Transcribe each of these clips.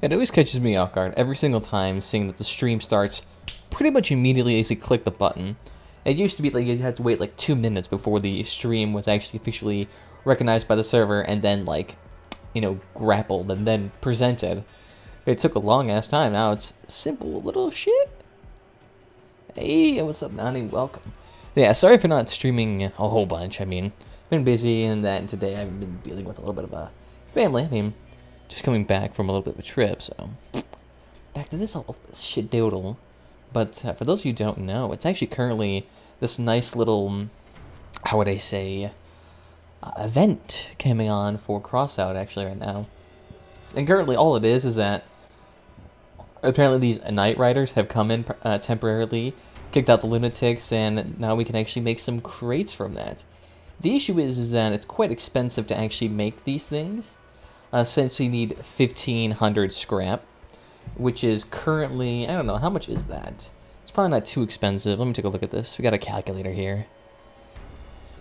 It always catches me off guard every single time seeing that the stream starts pretty much immediately as you click the button. It used to be like you had to wait like 2 minutes before the stream was actually officially recognized by the server and then like, you know, grappled and then presented. It took a long ass time. Now it's simple little shit. Hey, what's up, Nani? Welcome. Yeah, sorry for not streaming a whole bunch. I mean, I've been busy and that, and today I've been dealing with a little bit of a family. I mean, just coming back from a little bit of a trip, so back to this whole shit doodle. But for those of you who don't know, it's actually currently this nice little, how would I say, event coming on for Crossout actually right now. And currently all it is that apparently these night riders have come in temporarily, kicked out the lunatics, and now we can actually make some crates from that. The issue is that it's quite expensive to actually make these things, since you need 1,500 scrap, which is currently, I don't know, how much is that? It's probably not too expensive. Let me take a look at this. We got a calculator here.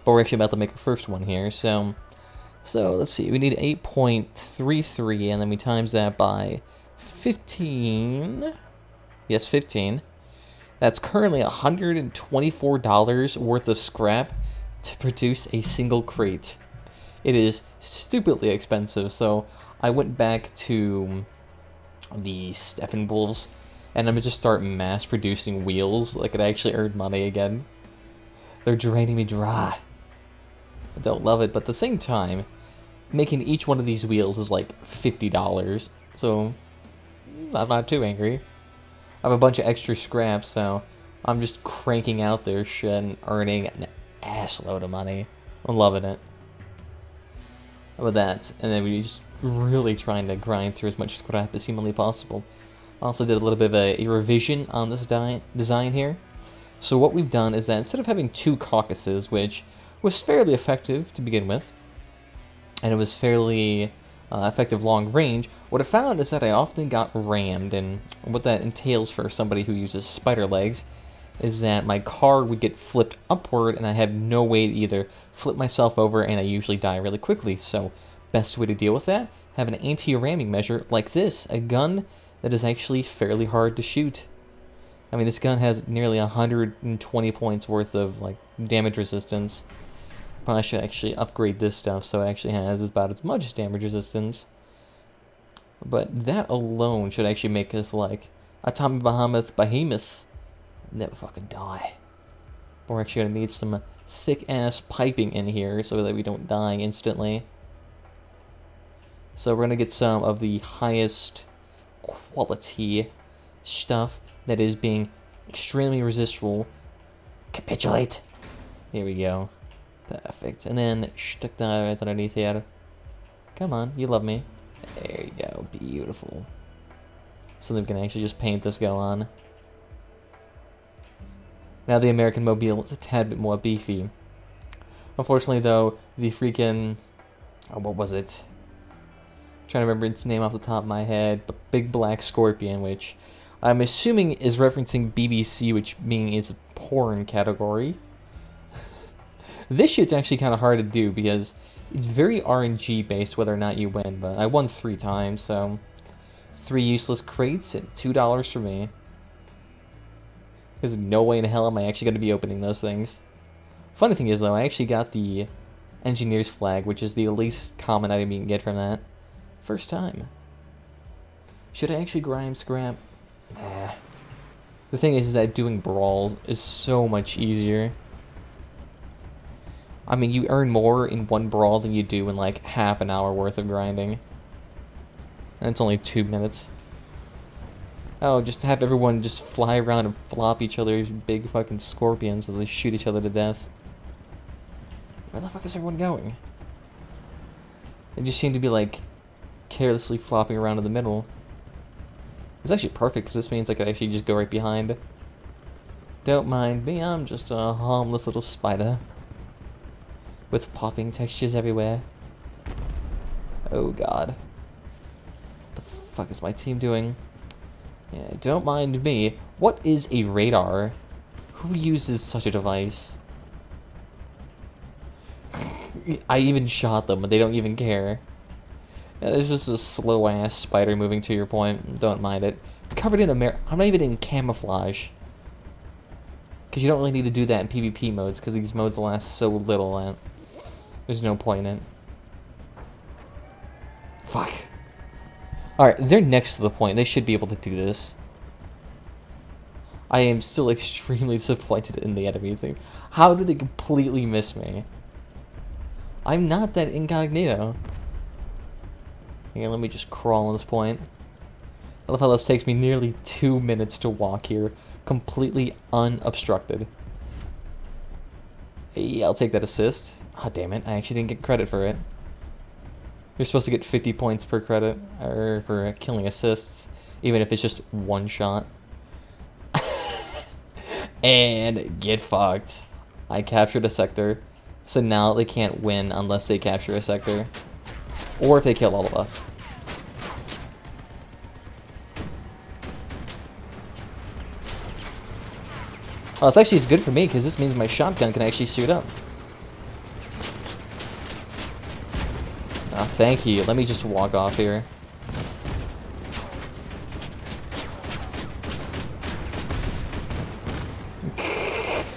But we're actually about to make a first one here, so let's see. We need 8.33, and then we times that by 15. Yes, 15. That's currently $124 worth of scrap to produce a single crate. It is stupidly expensive, so I went back to the Steppenwolves, and I'm gonna just start mass producing wheels so I could actually earn money again. They're draining me dry. I don't love it, but at the same time, making each one of these wheels is like $50, so I'm not too angry. I have a bunch of extra scraps, so I'm just cranking out their shit and earning an ass load of money. I'm loving it. How about that? And then we just really trying to grind through as much scrap as humanly possible. Also did a little bit of a revision on this design here. So what we've done is that instead of having 2 caucuses, which was fairly effective to begin with, and it was fairly effective long range, what I found is that I often got rammed, and what that entails for somebody who uses spider legs is that my car would get flipped upward and I have no way to either flip myself over, and I usually die really quickly. So best way to deal with that, have an anti-ramming measure like this, a gun that is actually fairly hard to shoot. I mean, this gun has nearly 120 points worth of like damage resistance. Probably should actually upgrade this stuff so it actually has about as much damage resistance. But that alone should actually make us like a Tommy Behemoth. Never fucking die. We're actually gonna need some thick ass piping in here so that we don't die instantly. So we're gonna get some of the highest quality stuff that is being extremely resistful. Capitulate. Here we go. Perfect. And then stick that right underneath here. Come on, you love me. There you go. Beautiful. So then we can actually just paint this go on. Now the American Mobile is a tad bit more beefy. Unfortunately though, the freaking... oh, what was it? I'm trying to remember its name off the top of my head, but Big Black Scorpion, which I'm assuming is referencing BBC, which means it's a porn category. This shit's actually kind of hard to do because it's very RNG based whether or not you win, but I won 3 times, so 3 useless crates and $2 for me. There's no way in hell am I actually going to be opening those things. Funny thing is though, I actually got the engineer's flag, which is the least common item you can get from that. First time. Should I actually grind scrap? Nah. The thing is that doing brawls is so much easier. I mean, you earn more in one brawl than you do in like half an hour worth of grinding. And it's only 2 minutes. Oh, just to have everyone just fly around and flop each other's big fucking scorpions as they shoot each other to death. Where the fuck is everyone going? They just seem to be like carelessly flopping around in the middle. It's actually perfect because this means I could actually just go right behind. Don't mind me, I'm just a harmless little spider with popping textures everywhere. Oh god. What the fuck is my team doing? Yeah, don't mind me. What is a radar? Who uses such a device? I even shot them, but they don't even care. Yeah, there's just a slow-ass spider moving to your point. Don't mind it. It's covered in I'm not even in camouflage. Because you don't really need to do that in PvP modes, because these modes last so little that there's no point in it. Fuck. Alright, they're next to the point. They should be able to do this. I am still extremely disappointed in the enemy thing. How did they completely miss me? I'm not that incognito. Here, let me just crawl on this point. I love how this takes me nearly 2 minutes to walk here, completely unobstructed. Hey, I'll take that assist. Ah, damn it, I actually didn't get credit for it. You're supposed to get 50 points per credit, or for killing assists, even if it's just one shot. And get fucked. I captured a sector, so now they can't win unless they capture a sector. Or if they kill all of us. Oh, this actually is good for me, because this means my shotgun can actually shoot up. Oh, thank you. Let me just walk off here.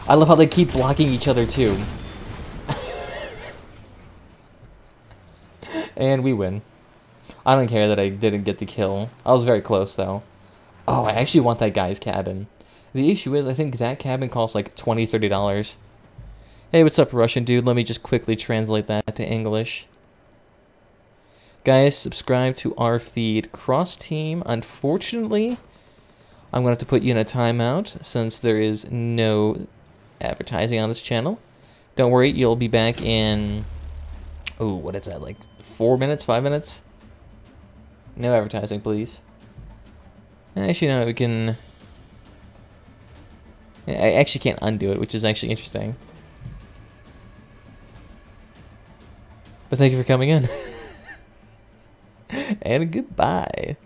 I love how they keep blocking each other, too. And we win. I don't care that I didn't get the kill. I was very close, though. Oh, I actually want that guy's cabin. The issue is, I think that cabin costs like $20, $30. Hey, what's up, Russian dude? Let me just quickly translate that to English. Guys, subscribe to our feed. Cross Team, unfortunately, I'm going to have to put you in a timeout since there is no advertising on this channel. Don't worry, you'll be back in... Oh, what is that, like 4 minutes, 5 minutes? No advertising, please. Actually, no, we can... I actually can't undo it, which is actually interesting. But thank you for coming in. And goodbye.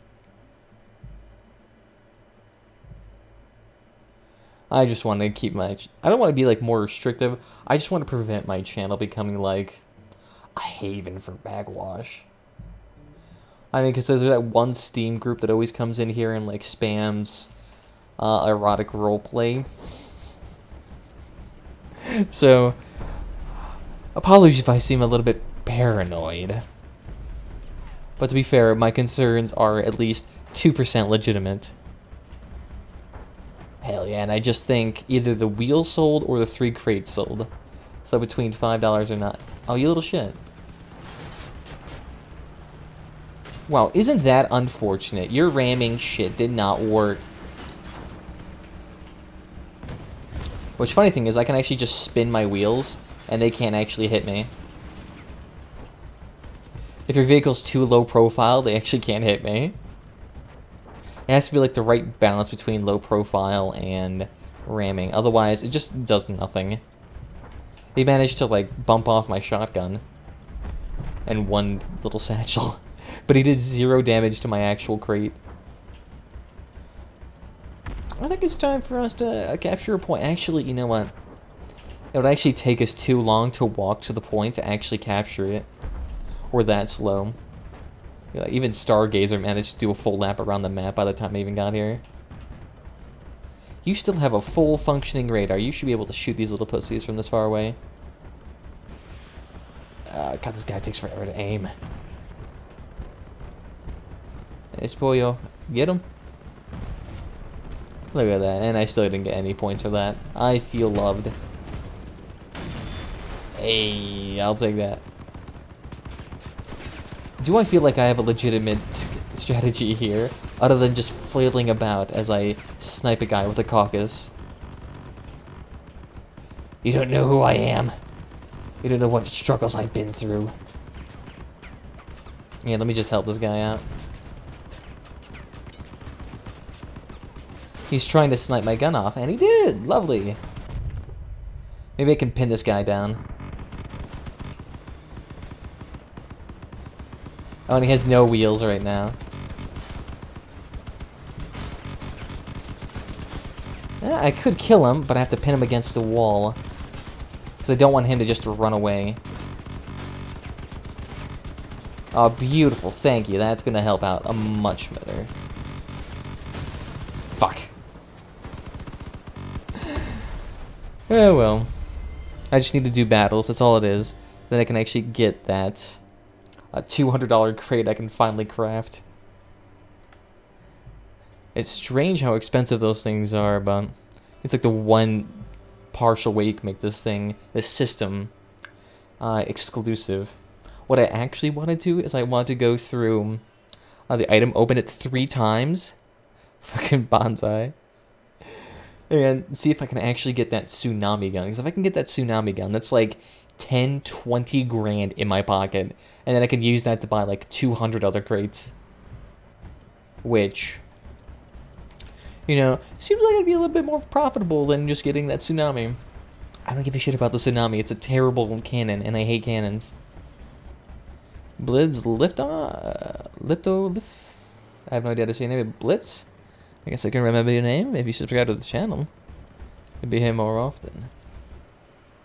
I just want to keep my... I don't want to be, like, more restrictive. I just want to prevent my channel becoming, like, a haven for backwash. I mean, because there's that one Steam group that always comes in here and, like, spams erotic roleplay. So, apologies if I seem a little bit paranoid. But to be fair, my concerns are at least 2% legitimate. Hell yeah, and I just think either the wheel sold or the 3 crates sold. So between $5 or not. Oh, you little shit. Wow, isn't that unfortunate? Your ramming shit did not work. Which, funny thing is, I can actually just spin my wheels, and they can't actually hit me. If your vehicle's too low profile, they actually can't hit me. It has to be like the right balance between low profile and ramming. Otherwise, it just does nothing. He managed to like bump off my shotgun and one little satchel. But he did 0 damage to my actual crate. I think it's time for us to capture a point. Actually, you know what? It would actually take us too long to walk to the point to actually capture it. We're that slow. Yeah, even Stargazer managed to do a full lap around the map by the time I even got here. You still have a full functioning radar. You should be able to shoot these little pussies from this far away. God, this guy takes forever to aim. Hey, Spoyo. Get him. Look at that. And I still didn't get any points for that. I feel loved. Hey, I'll take that. Do I feel like I have a legitimate strategy here, other than just flailing about as I snipe a guy with a caucus? You don't know who I am. You don't know what struggles I've been through. Yeah, let me just help this guy out. He's trying to snipe my gun off, and he did! Lovely! Maybe I can pin this guy down. Oh, and he has no wheels right now. Yeah, I could kill him, but I have to pin him against the wall. Because I don't want him to just run away. Oh, beautiful. Thank you. That's going to help out a much better. Fuck. Oh, well. I just need to do battles. That's all it is. Then I can actually get that $200 crate I can finally craft. It's strange how expensive those things are, but it's like the one partial way you can make this thing, this system, exclusive. What I actually want to do is I want to go through the item, open it 3 times, fucking bonsai, and see if I can actually get that tsunami gun. Because if I can get that tsunami gun, that's like 10, 20 grand in my pocket, and then I can use that to buy like 200 other crates, which, you know, seems like it'd be a little bit more profitable than just getting that tsunami. I don't give a shit about the tsunami. It's a terrible cannon, and I hate cannons. Blitz lift on lift. I have no idea how to say your name. Blitz. I guess I can remember your name if you subscribe to the channel. You'll be here more often.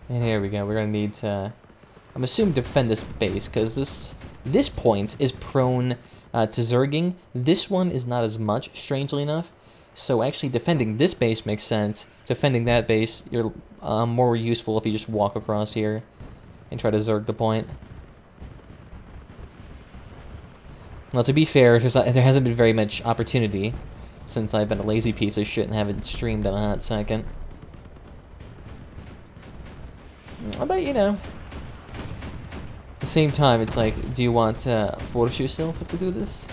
And here we go. We're gonna need to, I'm assuming, defend this base because this point is prone to zerging. This one is not as much, strangely enough. So actually defending this base makes sense. Defending that base, you're more useful if you just walk across here and try to zerg the point. Well, to be fair, there hasn't been very much opportunity since I've been a lazy piece of shit and haven't streamed in a hot second. But, you know, at the same time, it's like, do you want to force yourself to do this?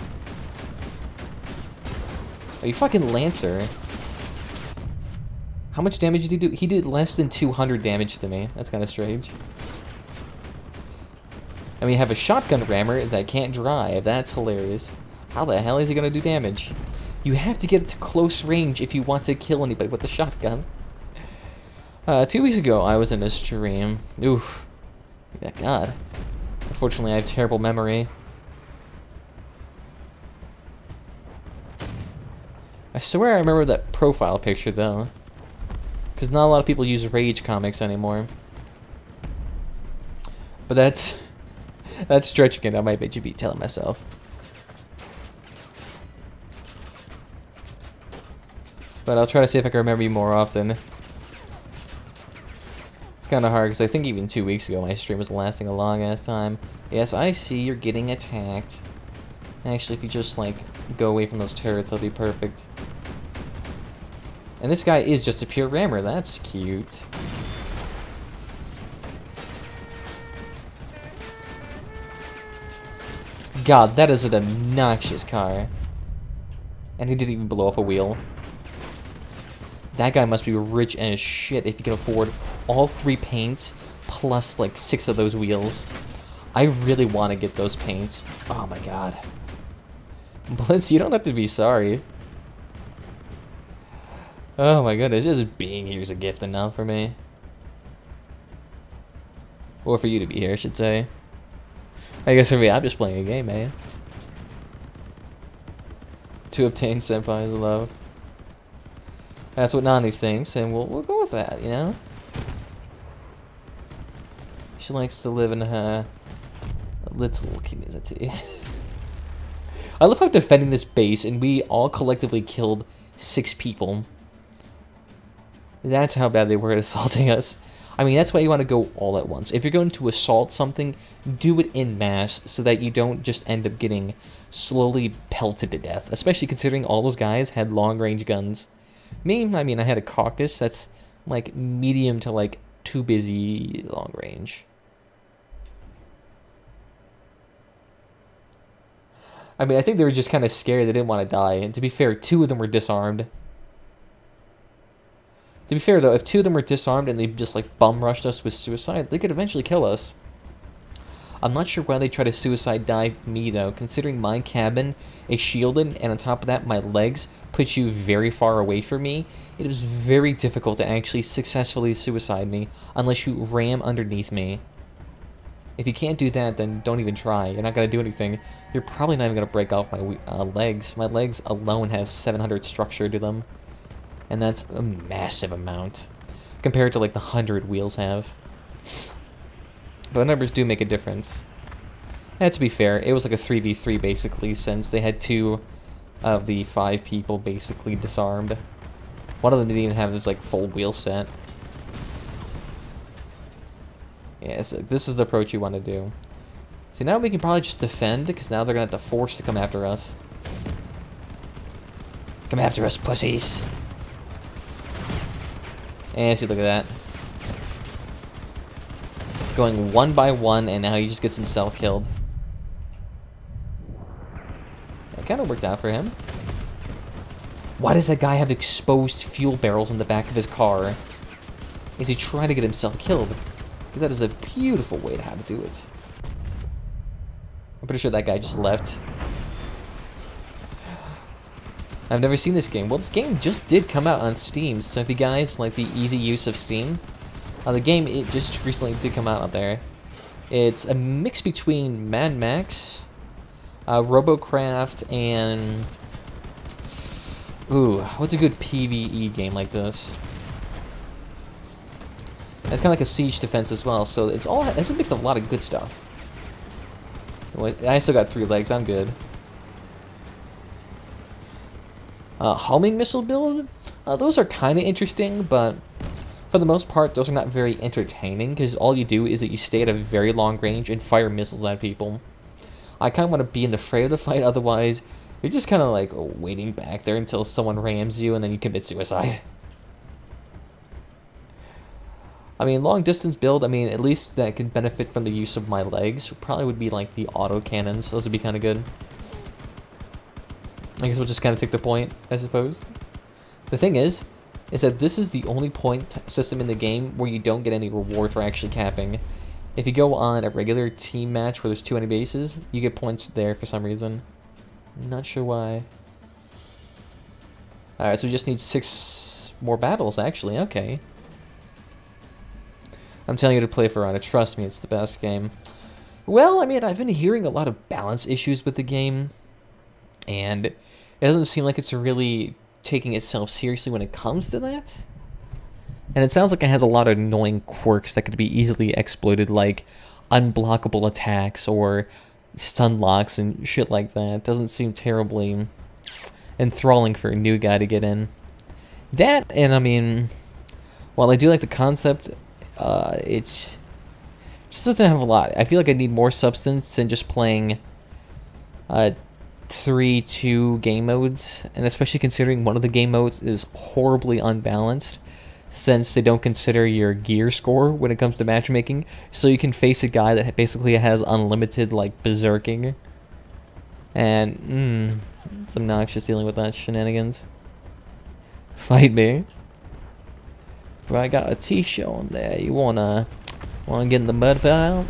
Are you fucking Lancer? How much damage did he do? He did less than 200 damage to me. That's kind of strange. I mean, you have a shotgun rammer that can't drive. That's hilarious. How the hell is he going to do damage? You have to get it to close range if you want to kill anybody with the shotgun. 2 weeks ago, I was in a stream. Oof. Yeah, God. Unfortunately, I have terrible memory. I swear I remember that profile picture, though. Because not a lot of people use Rage comics anymore. But that's stretching it. I might be telling myself. But I'll try to see if I can remember you more often. It's kind of hard because I think even 2 weeks ago my stream was lasting a long ass time. Yes, I see you're getting attacked. Actually, if you just like go away from those turrets, that'll be perfect. And this guy is just a pure rammer. That's cute. God, that is an obnoxious car. And he didn't even blow off a wheel. That guy must be rich as shit if he can afford all 3 paints plus like 6 of those wheels. I really want to get those paints. Oh my god. Blitz, you don't have to be sorry. Oh my goodness, just being here is a gift enough for me. Or for you to be here, I should say. I guess for me, I'm just playing a game, man. To obtain Senpai's love. That's what Nani thinks, and we'll go with that, you know? She likes to live in her little community. I love how defending this base, and we all collectively killed 6 people. That's how bad they were at assaulting us. I mean, that's why you want to go all at once. If you're going to assault something, do it in mass so that you don't just end up getting slowly pelted to death. Especially considering all those guys had long-range guns. Me, I mean, I had a caucus that's like medium to like too busy long range. I mean, I think they were just kind of scared. They didn't want to die. And to be fair, 2 of them were disarmed. To be fair, though, if 2 of them were disarmed and they just, like, bum-rushed us with suicide, they could eventually kill us. I'm not sure why they try to suicide dive me, though, considering my cabin is shielded, and on top of that, my legs put you very far away from me. It is very difficult to actually successfully suicide me unless you ram underneath me. If you can't do that, then don't even try. You're not going to do anything. You're probably not even going to break off my legs. My legs alone have 700 structure to them. And that's a massive amount. Compared to like the 100 wheels have. But numbers do make a difference. And to be fair, it was like a 3v3 basically, since they had 2 of the 5 people basically disarmed. One of them didn't even have his like full wheel set. Yeah, so this is the approach you want to do. See, now we can probably just defend, because now they're going to have to force to come after us. Come after us, pussies! And see, look at that. Going one by one, and now he just gets himself killed. That kind of worked out for him. Why does that guy have exposed fuel barrels in the back of his car? Is he trying to get himself killed? Because that is a beautiful way to how to do it. I'm pretty sure that guy just left. I've never seen this game. Well, this game just did come out on Steam, so if you guys like the easy use of Steam, the game, it just recently did come out there. It's a mix between Mad Max, Robocraft, and... Ooh, what's a good PvE game like this? It's kind of like a siege defense as well, so it's a mix of a lot of good stuff. I still got 3 legs, I'm good. Homing missile build? Those are kind of interesting, but for the most part, those are not very entertaining, because all you do is that you stay at a very long range and fire missiles at people. I kind of want to be in the fray of the fight, otherwise you're just kind of like waiting back there until someone rams you and then you commit suicide. I mean, long distance build, I mean, at least that could benefit from the use of my legs. Probably would be like the auto cannons. Those would be kind of good. I guess we'll just kind of take the point, I suppose. The thing is that this is the only point system in the game where you don't get any reward for actually capping. If you go on a regular team match where there's 2 enemy bases, you get points there for some reason. Not sure why. Alright, so we just need 6 more battles, actually. Okay. I'm telling you to play Verona. Trust me, it's the best game. Well, I mean, I've been hearing a lot of balance issues with the game, and it doesn't seem like it's really taking itself seriously when it comes to that. And it sounds like it has a lot of annoying quirks that could be easily exploited, like unblockable attacks or stun locks and shit like that. It doesn't seem terribly enthralling for a new guy to get in. That, and I mean, while I do like the concept, it just doesn't have a lot. I feel like I need more substance than just playing 3-2 game modes, and especially considering one of the game modes is horribly unbalanced, since they don't consider your gear score when it comes to matchmaking, so you can face a guy that basically has unlimited, like, berserking, and, it's obnoxious dealing with that shenanigans. Fight me. Bro, I got a t-shirt on there. You wanna get in the mud pile?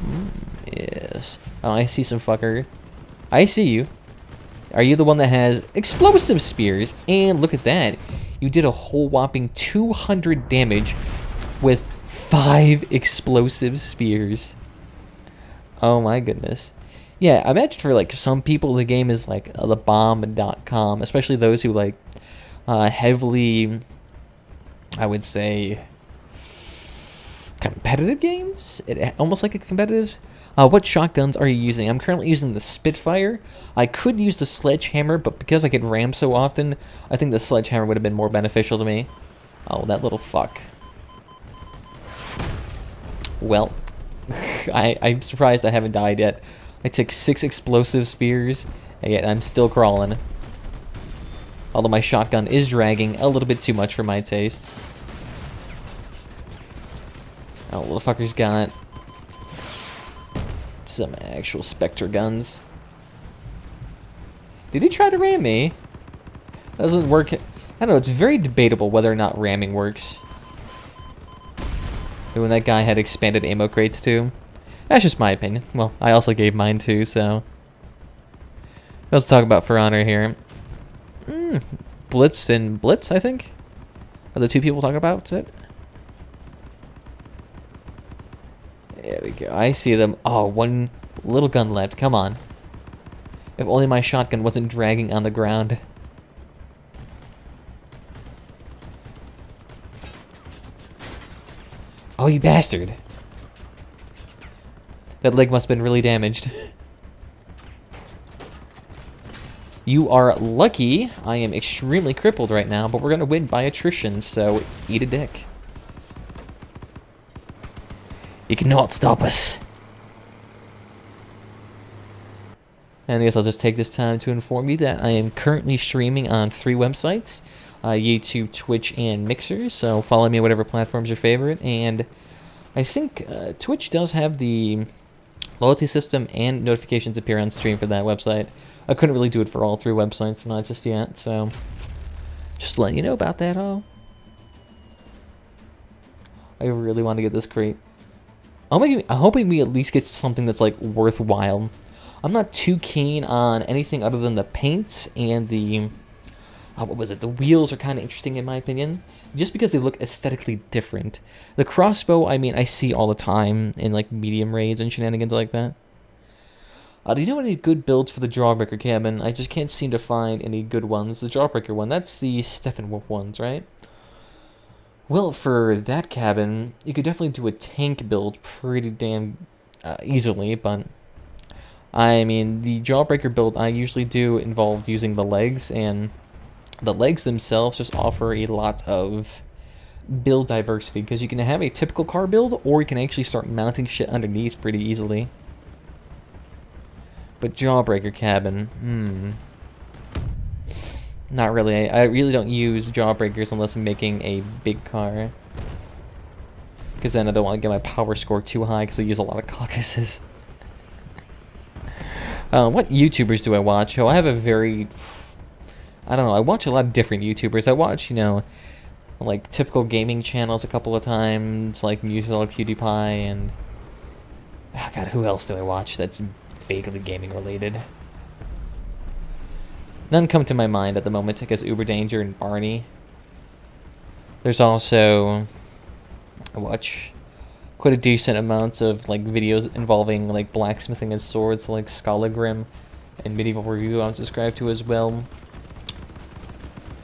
Yes. Oh, I see some fucker. I see you. Are you the one that has explosive spears? And look at that. You did a whole whopping 200 damage with 5 explosive spears. Oh my goodness. Yeah, I imagine for like some people the game is like the bomb.com, especially those who like heavily, I would say, competitive games? Almost like a competitive. What shotguns are you using? I'm currently using the Spitfire. I could use the Sledgehammer, but because I get rammed so often, I think the Sledgehammer would have been more beneficial to me. Oh, that little fuck. Well, I'm surprised I haven't died yet. I took 6 explosive spears, and yet I'm still crawling. Although my shotgun is dragging a little bit too much for my taste. Oh, little fucker's got some actual Spectre guns. Did he try to ram me? Doesn't work. I don't know, it's very debatable whether or not ramming works. And when that guy had expanded ammo crates too. That's just my opinion. Well, I also gave mine too, so. Let's talk about For Honor here. Blitz and Blitz, I think, are the 2 people talking about it. There we go. I see them. Oh, 1 little gun left. Come on. If only my shotgun wasn't dragging on the ground. Oh, you bastard. That leg must have been really damaged. You are lucky. I am extremely crippled right now, but we're going to win by attrition, so eat a dick. You cannot stop us. And I guess I'll just take this time to inform you that I am currently streaming on 3 websites. YouTube, Twitch, and Mixer, so follow me on whatever platform's your favorite. And I think Twitch does have the loyalty system and notifications appear on stream for that website. I couldn't really do it for all 3 websites, not just yet, so just letting you know about that all. I really want to get this crate. I'm hoping we at least get something that's like worthwhile. I'm not too keen on anything other than the paints and the what was it? The wheels are kind of interesting in my opinion, just because they look aesthetically different. The crossbow, I mean, I see all the time in like medium raids and shenanigans like that. Do you know any good builds for the Jawbreaker cabin? I just can't seem to find any good ones. The Jawbreaker one, that's the Steppenwolf ones, right? Well, for that cabin, you could definitely do a tank build pretty damn easily, but I mean, the Jawbreaker build I usually do involve using the legs, and the legs themselves just offer a lot of build diversity, because you can have a typical car build, or you can actually start mounting shit underneath pretty easily. But Jawbreaker cabin, not really. I really don't use Jawbreakers unless I'm making a big car, because then I don't want to get my power score too high, because I use a lot of caucuses. What YouTubers do I watch? Oh, I have a very... I don't know, I watch a lot of different YouTubers. I watch, you know, like typical gaming channels a couple of times, like Musel, PewDiePie, and... Oh god, who else do I watch that's vaguely gaming related? None come to my mind at the moment, because Uber Danger and Barney. There's also... I watch quite a decent amount of like videos involving like blacksmithing and swords, like Skolagrim and Medieval Review I'm subscribed to as well.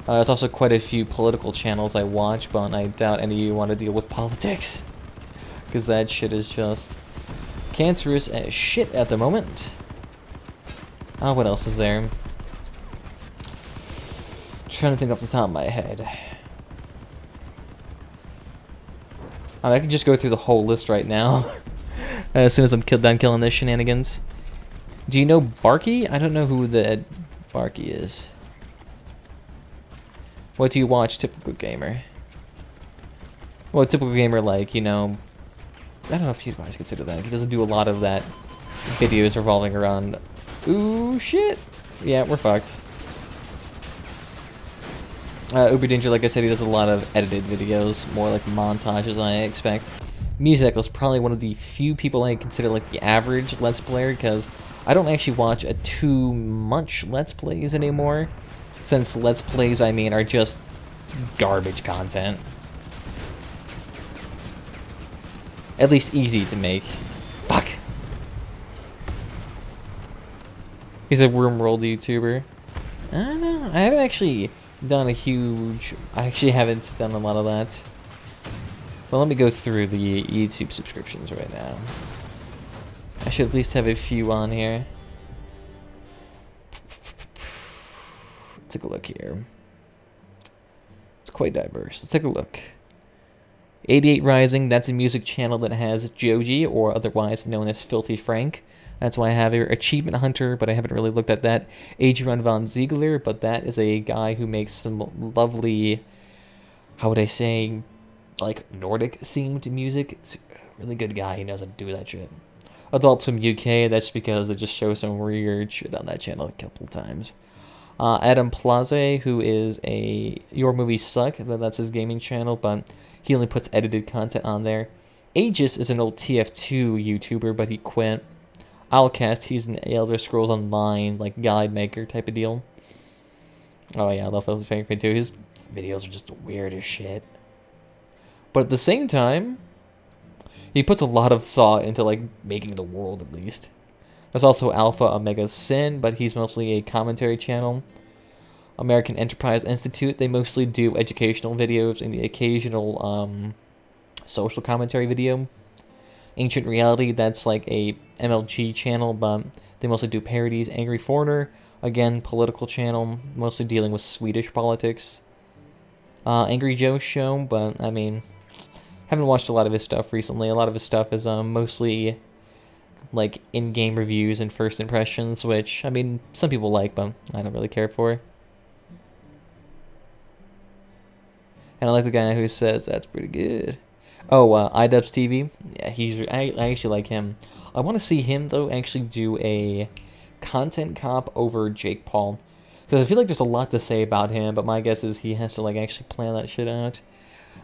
There's also quite a few political channels I watch, but I doubt any of you want to deal with politics, because that shit is just cancerous as shit at the moment. What else is there? Trying to think off the top of my head. I can just go through the whole list right now. As soon as I'm done killing this shenanigans. Do you know Barky? I don't know who the Barky is. What do you watch, Typical Gamer? Well, Typical Gamer, like, you know... I don't know if you guys consider that. He doesn't do a lot of that videos revolving around... Ooh, shit! Yeah, we're fucked. Uber Danger, like I said, he does a lot of edited videos, more like montages, I expect. Musical is probably one of the few people I consider like the average Let's Player, because I don't actually watch too much Let's Plays anymore, since Let's Plays, I mean, are just garbage content. At least easy to make. Fuck! He's a RimWorld YouTuber. I don't know, I haven't actually done a huge... I actually haven't done a lot of that. Well, let me go through the YouTube subscriptions right now. I should at least have a few on here. Let's take a look here. It's quite diverse. Let's take a look. 88 Rising, that's a music channel that has Joji, or otherwise known as Filthy Frank. That's why I have here. Achievement Hunter, but I haven't really looked at that. Adrian Von Zeigler, but that is a guy who makes some lovely, how would I say, like Nordic-themed music. It's a really good guy. He knows how to do that shit. Adults from UK, that's because they just show some weird shit on that channel a couple times. Adam Plaze, who is a Your Movies Suck, that's his gaming channel, but he only puts edited content on there. Aegis is an old TF2 YouTuber, but he quit. Owlcast, he's an Elder Scrolls Online, like, guide maker type of deal. Oh yeah, I love those fan too. His videos are just weird as shit. But at the same time, he puts a lot of thought into, like, making the world, at least. There's also Alpha Omega Sin, but he's mostly a commentary channel. American Enterprise Institute, they mostly do educational videos and the occasional, social commentary video. Ancient Reality, that's like a MLG channel, but they mostly do parodies. Angry Foreigner, again, political channel, mostly dealing with Swedish politics. Angry Joe Show, but I mean, haven't watched a lot of his stuff recently. A lot of his stuff is mostly like in-game reviews and first impressions, which, I mean, some people like, but I don't really care for. And I like the guy who says that's pretty good. Oh, iDubbbz TV. Yeah, I actually like him. I want to see him, though, actually do a content comp over Jake Paul. Because I feel like there's a lot to say about him, but my guess is he has to, like, actually plan that shit out.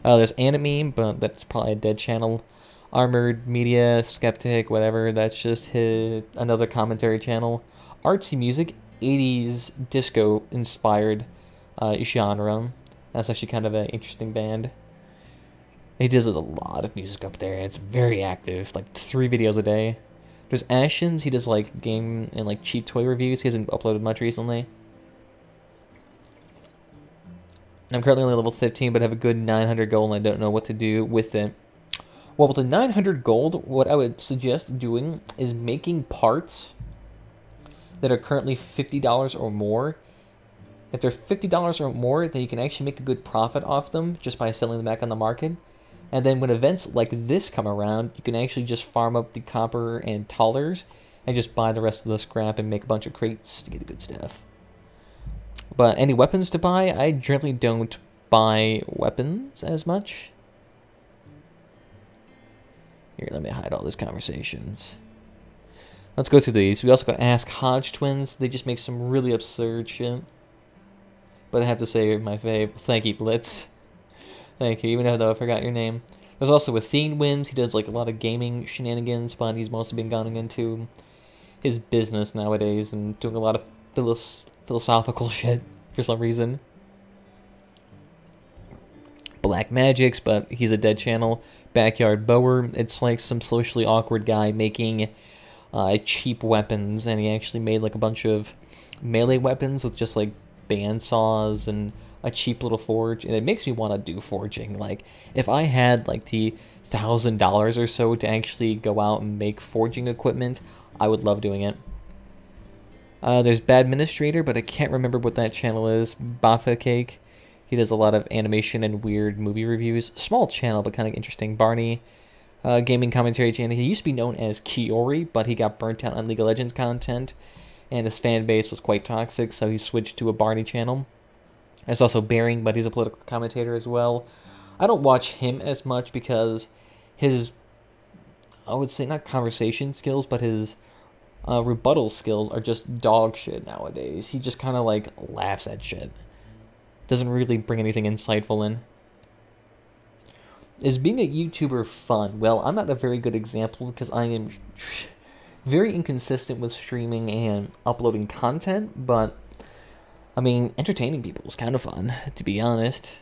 There's Anime, but that's probably a dead channel. Armored Media, Skeptic, whatever, that's just another commentary channel. Artsy Music, 80s disco-inspired genre. That's actually kind of an interesting band. He does a lot of music up there, and it's very active, like 3 videos a day. There's Ashens, he does like game and like cheap toy reviews. He hasn't uploaded much recently. I'm currently only level 15, but I have a good 900 gold, and I don't know what to do with it. Well, with the 900 gold, what I would suggest doing is making parts that are currently $50 or more. If they're $50 or more, then you can actually make a good profit off them just by selling them back on the market. And then when events like this come around, you can actually just farm up the copper and thalers and just buy the rest of the scrap and make a bunch of crates to get the good stuff. But any weapons to buy, I generally don't buy weapons as much. Here, let me hide all these conversations. Let's go through these. We also got Ask Hodge Twins. They just make some really absurd shit. But I have to say, my fave. Thank you, Blitz. Thank you, even though I forgot your name. There's also Athene Wins. He does like a lot of gaming shenanigans, but he's mostly been going into his business nowadays and doing a lot of philosophical shit for some reason. Black Magics, but he's a dead channel. Backyard Bower. It's like some socially awkward guy making cheap weapons, and he actually made like a bunch of melee weapons with just like bandsaws and a cheap little forge, and it makes me want to do forging. Like, if I had like the $1,000 or so to actually go out and make forging equipment, I would love doing it. There's Bad Administrator, but I can't remember what that channel is. Baffa Cake. He does a lot of animation and weird movie reviews. Small channel, but kind of interesting. Barney, gaming commentary channel. He used to be known as Kiori, but he got burnt out on League of Legends content, and his fan base was quite toxic, so he switched to a Barney channel. There's also Bearing, but he's a political commentator as well. I don't watch him as much because his, I would say not conversation skills, but his rebuttal skills are just dog shit nowadays. He just kind of like laughs at shit. Doesn't really bring anything insightful in. Is being a YouTuber fun? Well, I'm not a very good example because I am very inconsistent with streaming and uploading content, but I mean, entertaining people is kind of fun, to be honest.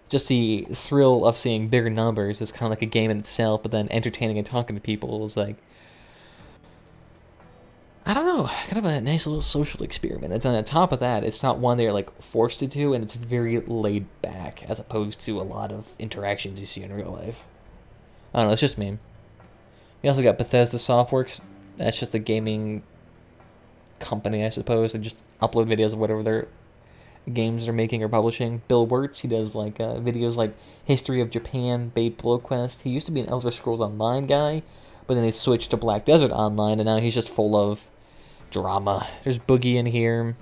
Just the thrill of seeing bigger numbers is kind of like a game in itself, but then entertaining and talking to people is like, I don't know, kind of a nice little social experiment. It's on the top of that, it's not one they're like forced to do, and it's very laid back as opposed to a lot of interactions you see in real life. I don't know, it's just me. We also got Bethesda Softworks. That's just a gaming company, I suppose. They just upload videos of whatever their games they're making or publishing. Bill Wirtz, he does like videos like History of Japan, Babe Blow Quest. He used to be an Elder Scrolls Online guy, but then they switched to Black Desert Online, and now he's just full of drama. There's Boogie in here.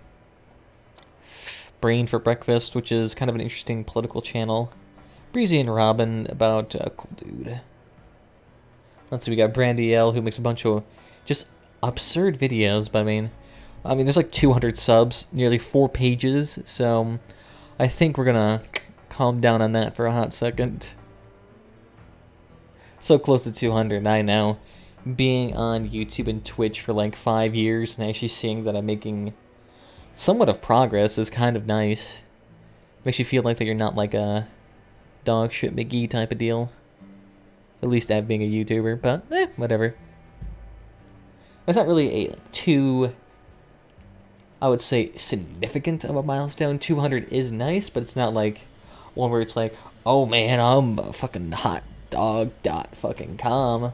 Brain for Breakfast, which is kind of an interesting political channel. Breezy and Robin about cool dude. Let's see, we got Brandy L, who makes a bunch of just absurd videos, but I mean, there's like 200 subs, nearly 4 pages, so I think we're gonna calm down on that for a hot second. So close to 200, I know. Being on YouTube and Twitch for like 5 years and actually seeing that I'm making somewhat of progress is kind of nice. Makes you feel like that you're not like a dog shit McGee type of deal. At least at being a YouTuber, but whatever. It's not really a too, I would say, significant of a milestone. 200 is nice, but it's not like one where it's like, oh man, I'm fucking hot. dog.fucking.com.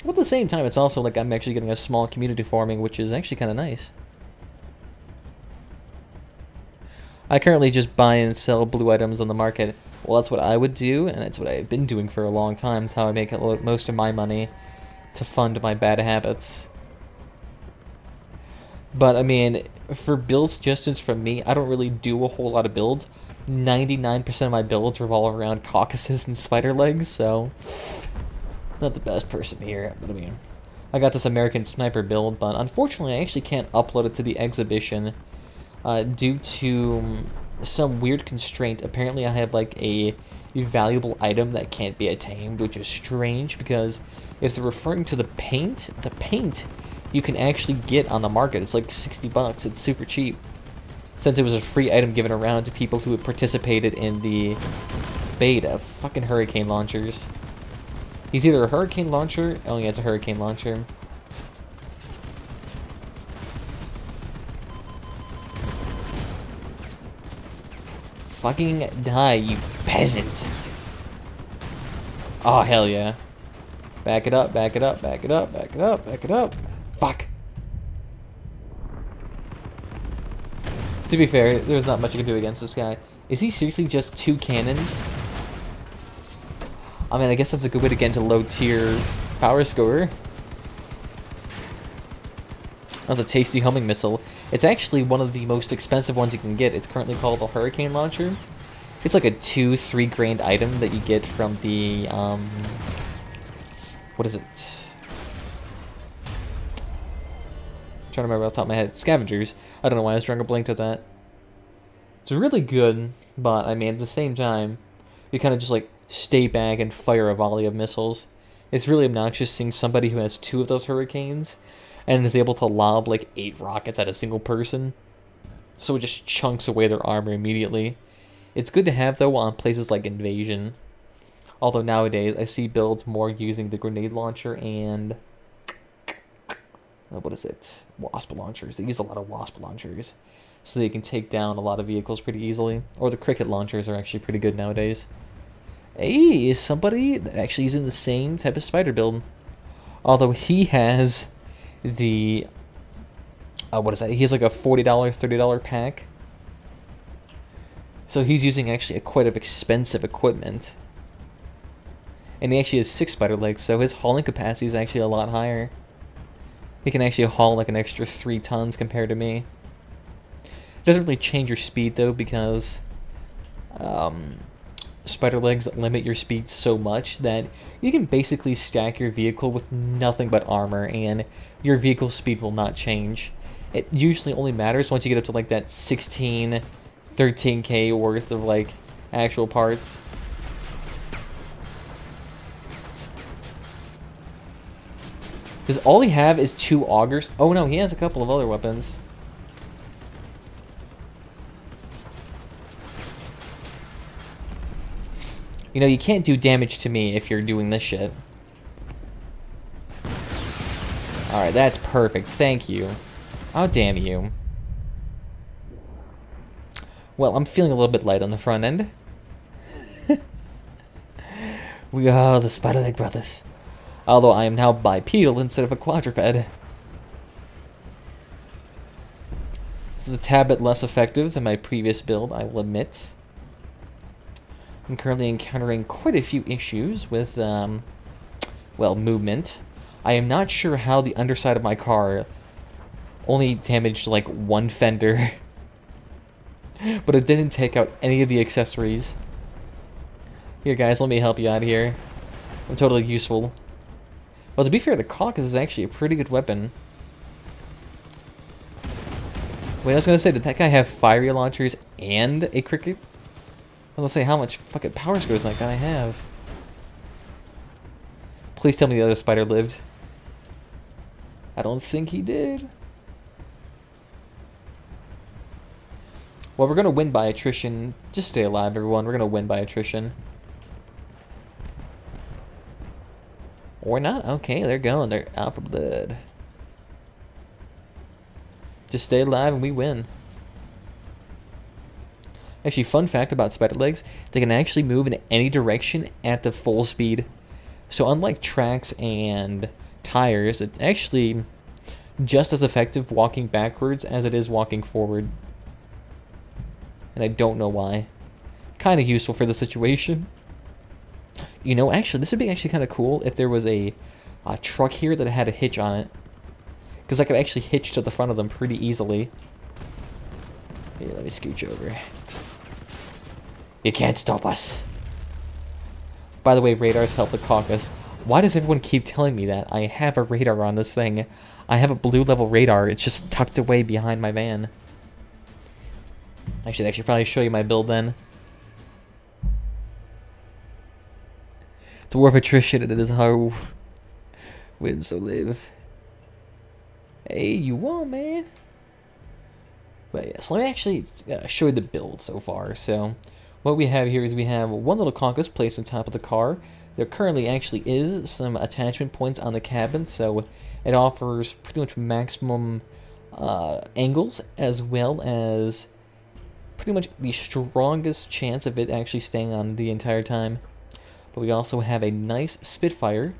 But at the same time, it's also like I'm actually getting a small community forming, which is actually kind of nice. I currently just buy and sell blue items on the market. Well, that's what I would do, and that's what I've been doing for a long time. It's how I make most of my money to fund my bad habits. But, I mean, for build suggestions from me, I don't really do a whole lot of builds. 99% of my builds revolve around caucuses and spider legs, so not the best person here. But I mean, I got this American Sniper build, but unfortunately I actually can't upload it to the exhibition due to some weird constraint. Apparently I have like a valuable item that can't be attained, which is strange because if they're referring to the paint you can actually get on the market. It's like 60 bucks. It's super cheap. Since it was a free item given around to people who had participated in the beta. Fucking hurricane launchers. He's either a hurricane launcher... Oh yeah, it's a hurricane launcher. Fucking die, you peasant. Oh, hell yeah. Back it up, back it up, back it up, back it up, back it up. Fuck. To be fair, there's not much you can do against this guy. Is he seriously just 2 cannons? I mean, I guess that's a good way to get into low tier power score. That's a tasty homing missile. It's actually one of the most expensive ones you can get. It's currently called a hurricane launcher. It's like a 2-3 grand item that you get from the, what is it? I'm trying to remember off the top of my head. Scavengers. I don't know why I was drawing a blank to that. It's really good, but I mean, at the same time, you kind of just like stay back and fire a volley of missiles. It's really obnoxious seeing somebody who has 2 of those hurricanes and is able to lob like 8 rockets at a single person. So it just chunks away their armor immediately. It's good to have though on places like Invasion. Although nowadays I see builds more using the grenade launcher and what is it? Wasp launchers. They use a lot of wasp launchers so they can take down a lot of vehicles pretty easily. Or the cricket launchers are actually pretty good nowadays. Hey, somebody that actually is in the same type of spider build. Although he has the... what is that? He has like a $40, $30 pack. So he's using actually quite of expensive equipment. And he actually has 6 spider legs, so his hauling capacity is actually a lot higher. He can actually haul like an extra 3 tons compared to me. It doesn't really change your speed though, because spider legs limit your speed so much that you can basically stack your vehicle with nothing but armor and your vehicle speed will not change. It usually only matters once you get up to like that 16, 13k worth of like actual parts. Does all he have is 2 augers? Oh no, he has a couple of other weapons. You know, you can't do damage to me if you're doing this shit. Alright, that's perfect. Thank you. Oh, damn you. Well, I'm feeling a little bit light on the front end. We are the Spider Leg Brothers. Although I am now bipedal instead of a quadruped. This is a tad bit less effective than my previous build, I will admit. I'm currently encountering quite a few issues with, well, movement. I am not sure how the underside of my car only damaged, like, 1 fender. But it didn't take out any of the accessories. Here, guys, let me help you out here. I'm totally useful. Well, to be fair, the caucus is actually a pretty good weapon. Wait, I was gonna say, did that guy have fiery launchers and a cricket? I was gonna say, how much fucking power score does that guy have? Please tell me the other spider lived. I don't think he did. Well, we're gonna win by attrition. Just stay alive, everyone. We're gonna win by attrition. Or not? Okay, they're going. They're out for blood. Just stay alive and we win. Actually, fun fact about spider legs, they can actually move in any direction at the full speed. So unlike tracks and tires, it's actually just as effective walking backwards as it is walking forward. And I don't know why. Kind of useful for the situation. You know, actually, this would be actually kind of cool if there was a truck here that had a hitch on it. Because I could actually hitch to the front of them pretty easily. Here, let me scooch over. You can't stop us. By the way, radars help the caucus. Why does everyone keep telling me that? I have a radar on this thing. I have a blue level radar. It's just tucked away behind my van. I should actually probably show you my build then. It's war of attrition and it is how win so live. Hey, you won, man. But yeah, so let me actually show you the build so far. So what we have here is we have one little caucus placed on top of the car. There currently actually is some attachment points on the cabin, so it offers pretty much maximum angles as well as pretty much the strongest chance of it actually staying on the entire time. But we also have a nice Spitfire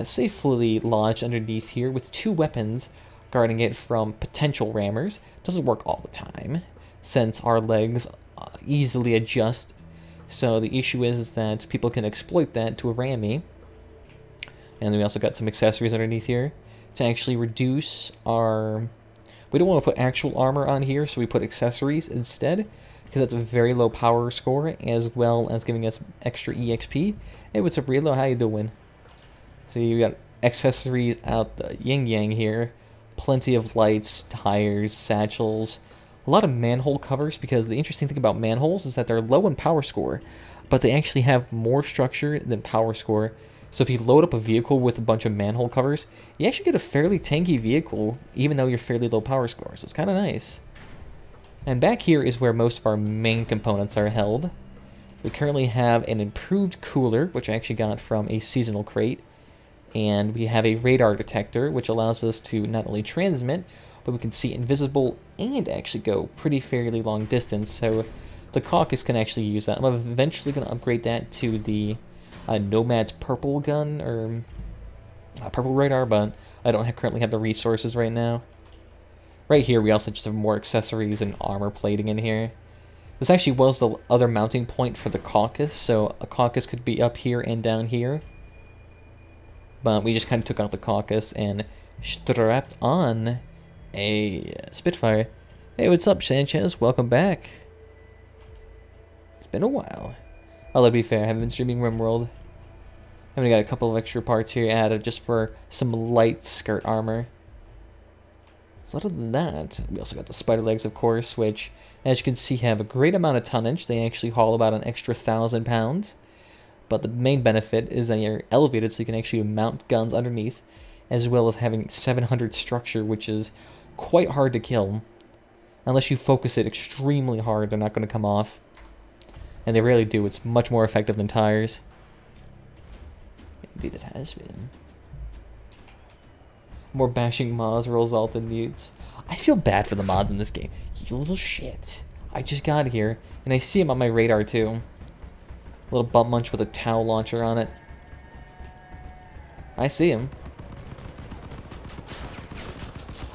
safely lodged underneath here with 2 weapons guarding it from potential rammers. Doesn't work all the time since our legs easily adjust. So the issue is that people can exploit that to ram me. And then we also got some accessories underneath here to actually reduce our... We don't want to put actual armor on here, so we put accessories instead, because that's a very low power score, as well as giving us extra EXP. Hey, what's up, Relo? How you doing? So you got accessories out the yin-yang here. Plenty of lights, tires, satchels, a lot of manhole covers, because the interesting thing about manholes is that they're low in power score, but they actually have more structure than power score. So if you load up a vehicle with a bunch of manhole covers, you actually get a fairly tanky vehicle, even though you're fairly low power score, so it's kind of nice. And back here is where most of our main components are held. We currently have an improved cooler, which I actually got from a seasonal crate. And we have a radar detector, which allows us to not only transmit, but we can see invisible and actually go pretty fairly long distance. So the caucus can actually use that. I'm eventually going to upgrade that to the Nomad's purple gun, or purple radar, but I don't currently have the resources right now. Right here, we also just have more accessories and armor plating in here. This actually was the other mounting point for the caucus, so a caucus could be up here and down here. But we just kind of took out the caucus and strapped on a Spitfire. Hey, what's up, Sanchez? Welcome back. It's been a while. Oh, to be fair, I haven't been streaming RimWorld. I've only got a couple of extra parts here added just for some light skirt armor. So other than that, we also got the spider legs, of course, which, as you can see, have a great amount of tonnage. They actually haul about an extra 1,000 pounds. But the main benefit is that you're elevated, so you can actually mount guns underneath, as well as having 700 structure, which is quite hard to kill. Unless you focus it extremely hard, they're not going to come off. And they rarely do. It's much more effective than tires. Indeed it has been. More bashing mods result in mutes. I feel bad for the mods in this game. You little shit. I just got here, and I see him on my radar too. A little bump munch with a towel launcher on it. I see him.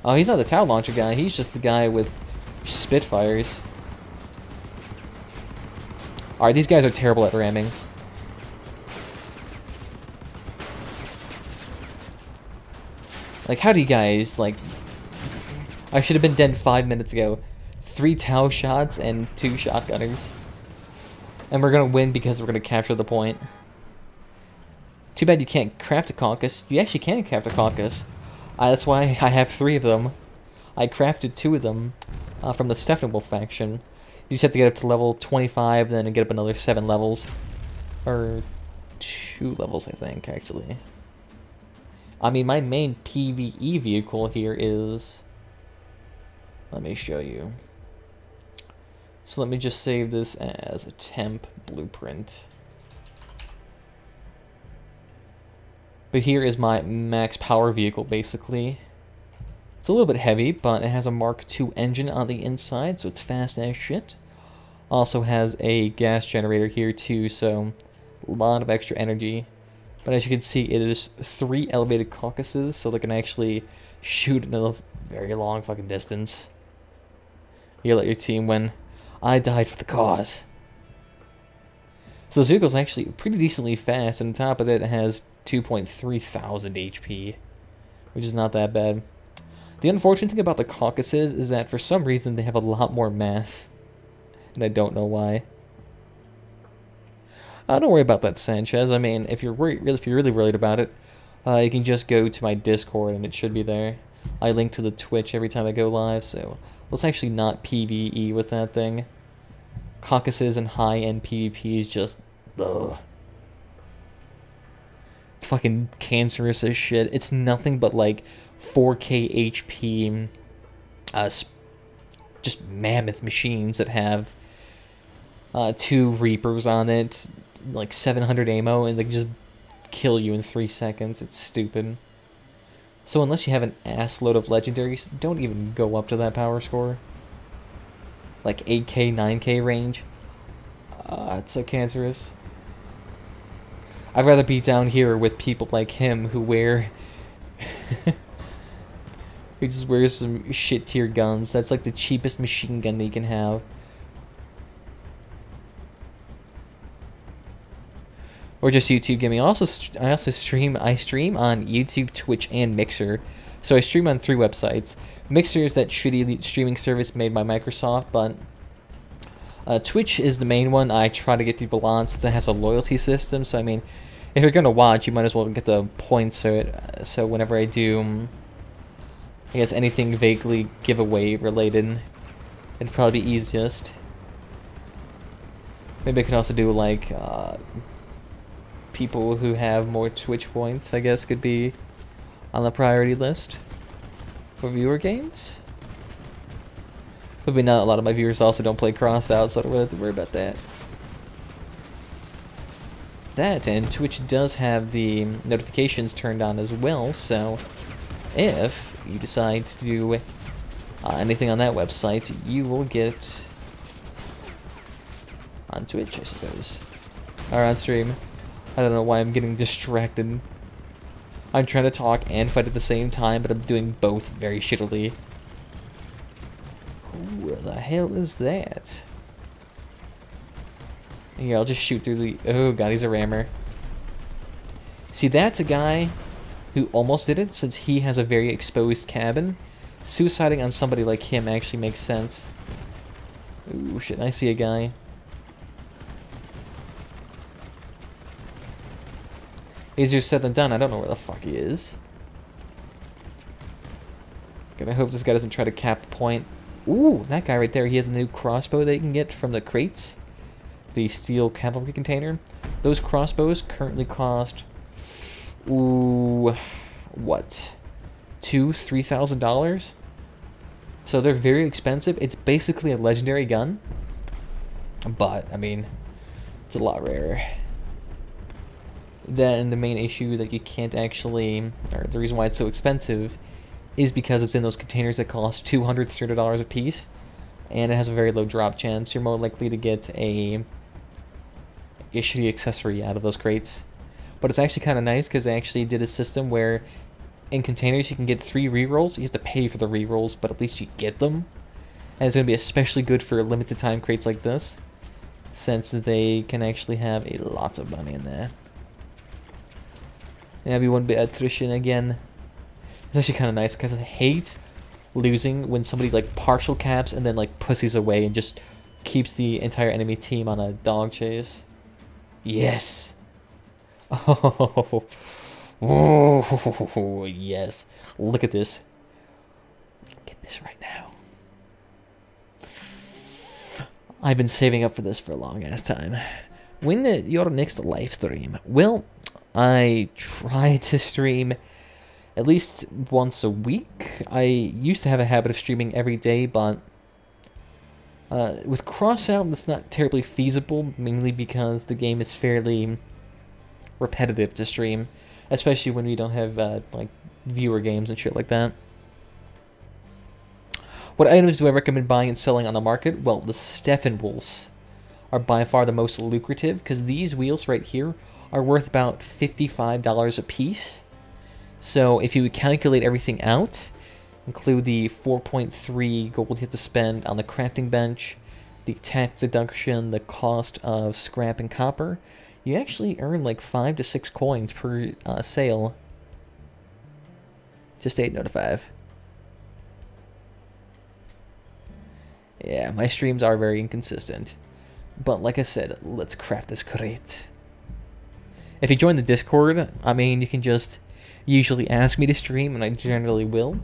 Oh, he's not the towel launcher guy. He's just the guy with Spitfires. Alright, these guys are terrible at ramming. Like, how do you guys, like... I should have been dead 5 minutes ago. 3 Tau shots and 2 shotgunners. And we're gonna win because we're gonna capture the point. Too bad you can't craft a caucus. You actually can craft a caucus. That's why I have 3 of them. I crafted 2 of them from the Steppenwolf faction. You just have to get up to level 25, then get up another 7 levels. Or 2 levels, I think, actually. I mean, my main PvE vehicle here is... Let me show you. So let me just save this as a temp blueprint. But here is my max power vehicle, basically. It's a little bit heavy, but it has a Mark II engine on the inside, so it's fast as shit. Also has a gas generator here too, so a lot of extra energy. But as you can see, it is 3 elevated caucuses, so they can actually shoot in a very long fucking distance. You let your team win. I died for the cause. So this vehicle's actually pretty decently fast, and on top of it, it has 2.3 thousand HP, which is not that bad. The unfortunate thing about the caucuses is that for some reason they have a lot more mass, and I don't know why. Don't worry about that, Sanchez. I mean, if you're really worried about it, you can just go to my Discord and it should be there. I link to the Twitch every time I go live, so let's actually not PvE with that thing. Caucuses and high-end PvP is just, ugh. It's fucking cancerous as shit. It's nothing but like 4K HP, just mammoth machines that have 2 Reapers on it, like 700 ammo, and they can just kill you in 3 seconds. It's stupid. So unless you have an ass load of legendaries, don't even go up to that power score. Like 8K, 9K range. It's so cancerous. I'd rather be down here with people like him who wear... who just wears some shit tier guns. That's like the cheapest machine gun that you can have. Or just YouTube gaming. I also stream on YouTube, Twitch, and Mixer. So I stream on 3 websites. Mixer is that shitty streaming service made by Microsoft, but Twitch is the main one I try to get people on since it has a loyalty system. So I mean, if you're gonna watch, you might as well get the points. So whenever I do, I guess anything vaguely giveaway related, it'd probably be easiest. Maybe I could also do like people who have more Twitch points, I guess, could be on the priority list for viewer games. But not a lot of my viewers also don't play Crossout, so I don't really have to worry about that. And Twitch does have the notifications turned on as well, so if you decide to do anything on that website, you will get on Twitch, I suppose. Or on stream. I don't know why I'm getting distracted. I'm trying to talk and fight at the same time, but I'm doing both very shittily. Who the hell is that? Here, I'll just shoot through the... Oh god, he's a rammer. See, that's a guy who almost did it, since he has a very exposed cabin. Suiciding on somebody like him actually makes sense. Ooh, shit, I see a guy. Easier said than done. I don't know where the fuck he is. Gonna hope this guy doesn't try to cap the point. Ooh, that guy right there. He has a new crossbow that you can get from the crates. The steel cavalry container. Those crossbows currently cost... Ooh... What? $2,000-$3,000? So they're very expensive. It's basically a legendary gun. But, I mean, it's a lot rarer. Then the main issue that you can't actually, or the reason why it's so expensive, is because it's in those containers that cost $200, $300 a piece, and it has a very low drop chance. You're more likely to get a shitty accessory out of those crates. But it's actually kind of nice because they actually did a system where in containers you can get 3 rerolls. You have to pay for the rerolls, but at least you get them. And it's going to be especially good for limited time crates like this, since they can actually have a lot of money in there. And everyone be attrition again. It's actually kind of nice because I hate losing when somebody like partial caps and then like pussies away and just keeps the entire enemy team on a dog chase. Yes. Oh, oh yes. Look at this. Get this right now. I've been saving up for this for a long ass time. When your next live stream? Well, I try to stream at least once a week. I used to have a habit of streaming every day, but with Crossout, that's not terribly feasible, mainly because the game is fairly repetitive to stream, especially when we don't have like viewer games and shit like that. What items do I recommend buying and selling on the market? Well, the Steffenwolf's are by far the most lucrative, because these wheels right here are worth about $55 a piece. So if you would calculate everything out, include the 4.3 gold you have to spend on the crafting bench, the tax deduction, the cost of scrap and copper, you actually earn like 5 to 6 coins per sale. Just 8 out of 5. Yeah, my streams are very inconsistent. But like I said, let's craft this crate. If you join the Discord, I mean, you can just usually ask me to stream, and I generally will.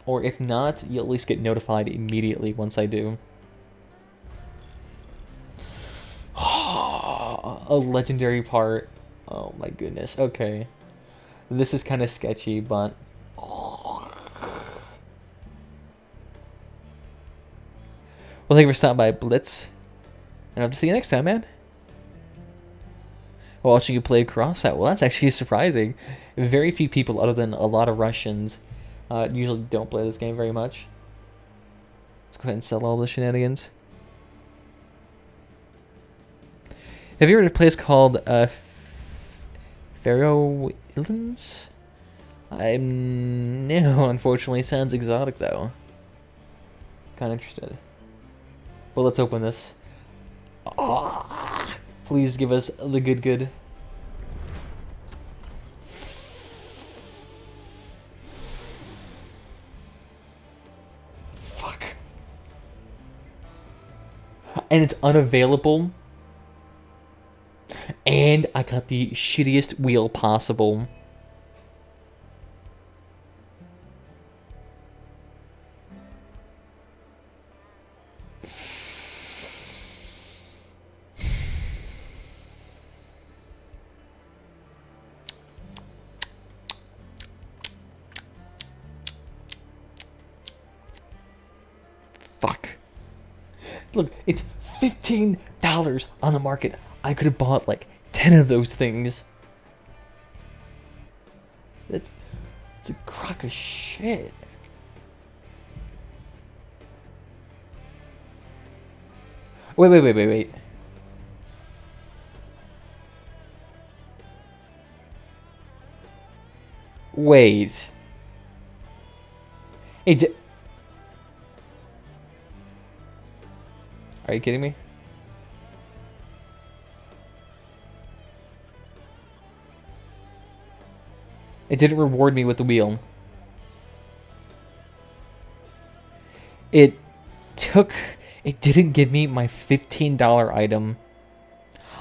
Or if not, you'll at least get notified immediately once I do. A legendary part. Oh my goodness. Okay. This is kind of sketchy, but... Well, thank you for stopping by, Blitz. And I'll see you next time, man. Watching you play Crossout. Well, that's actually surprising. Very few people, other than a lot of Russians, usually don't play this game very much. Let's go ahead and sell all the shenanigans. Have you heard of a place called Faroe Islands? No, unfortunately. Sounds exotic, though. Kind of interested. Well, let's open this. Oh, please give us the good. Fuck. And it's unavailable. And I got the shittiest wheel possible. Fuck. Look, it's $15 on the market. I could have bought like 10 of those things. It's a crock of shit. Wait. Wait. Are you kidding me? It didn't reward me with the wheel. It didn't give me my $15 item.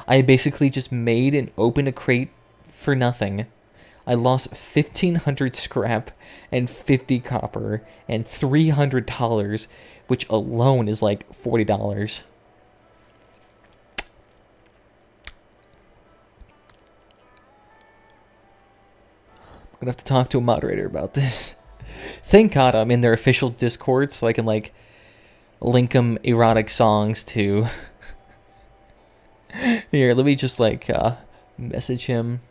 I basically just made and opened a crate for nothing. I lost 1,500 scrap and 50 copper and $300, which alone is like $40. I'm gonna have to talk to a moderator about this. Thank God I'm in their official Discord, so I can like link them erotic songs to. Here, let me just like message him.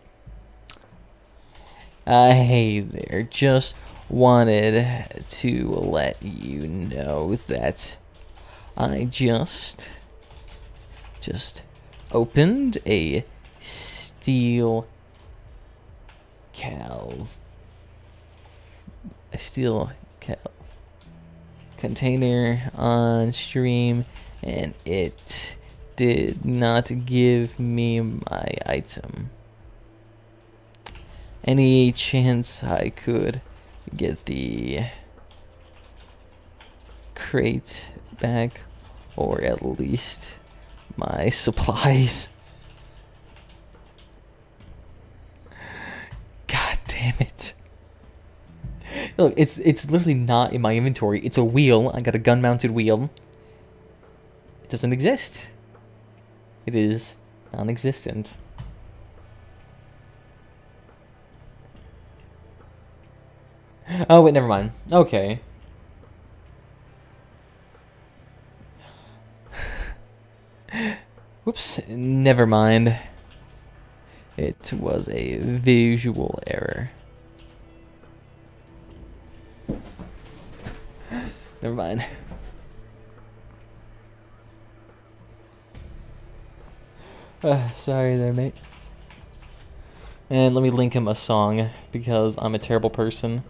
Hey there, just wanted to let you know that I just opened a steel container on stream, and it did not give me my item. Any chance I could get the crate back, or at least my supplies? God damn it. Look, it's literally not in my inventory. It's a wheel. I got a gun-mounted wheel. It doesn't exist. It is non-existent. Oh, wait, never mind. Okay. Whoops, never mind. It was a visual error. Never mind. Sorry there, mate. And let me link him a song, because I'm a terrible person.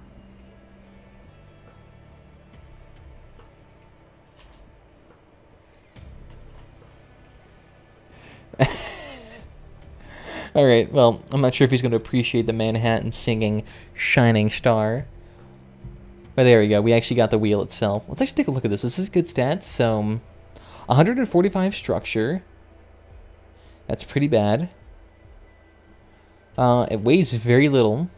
Alright, well, I'm not sure if he's going to appreciate the Manhattan singing Shining Star. But there we go, we actually got the wheel itself. Let's actually take a look at this. This is good stats, so 145 structure. That's pretty bad. It weighs very little.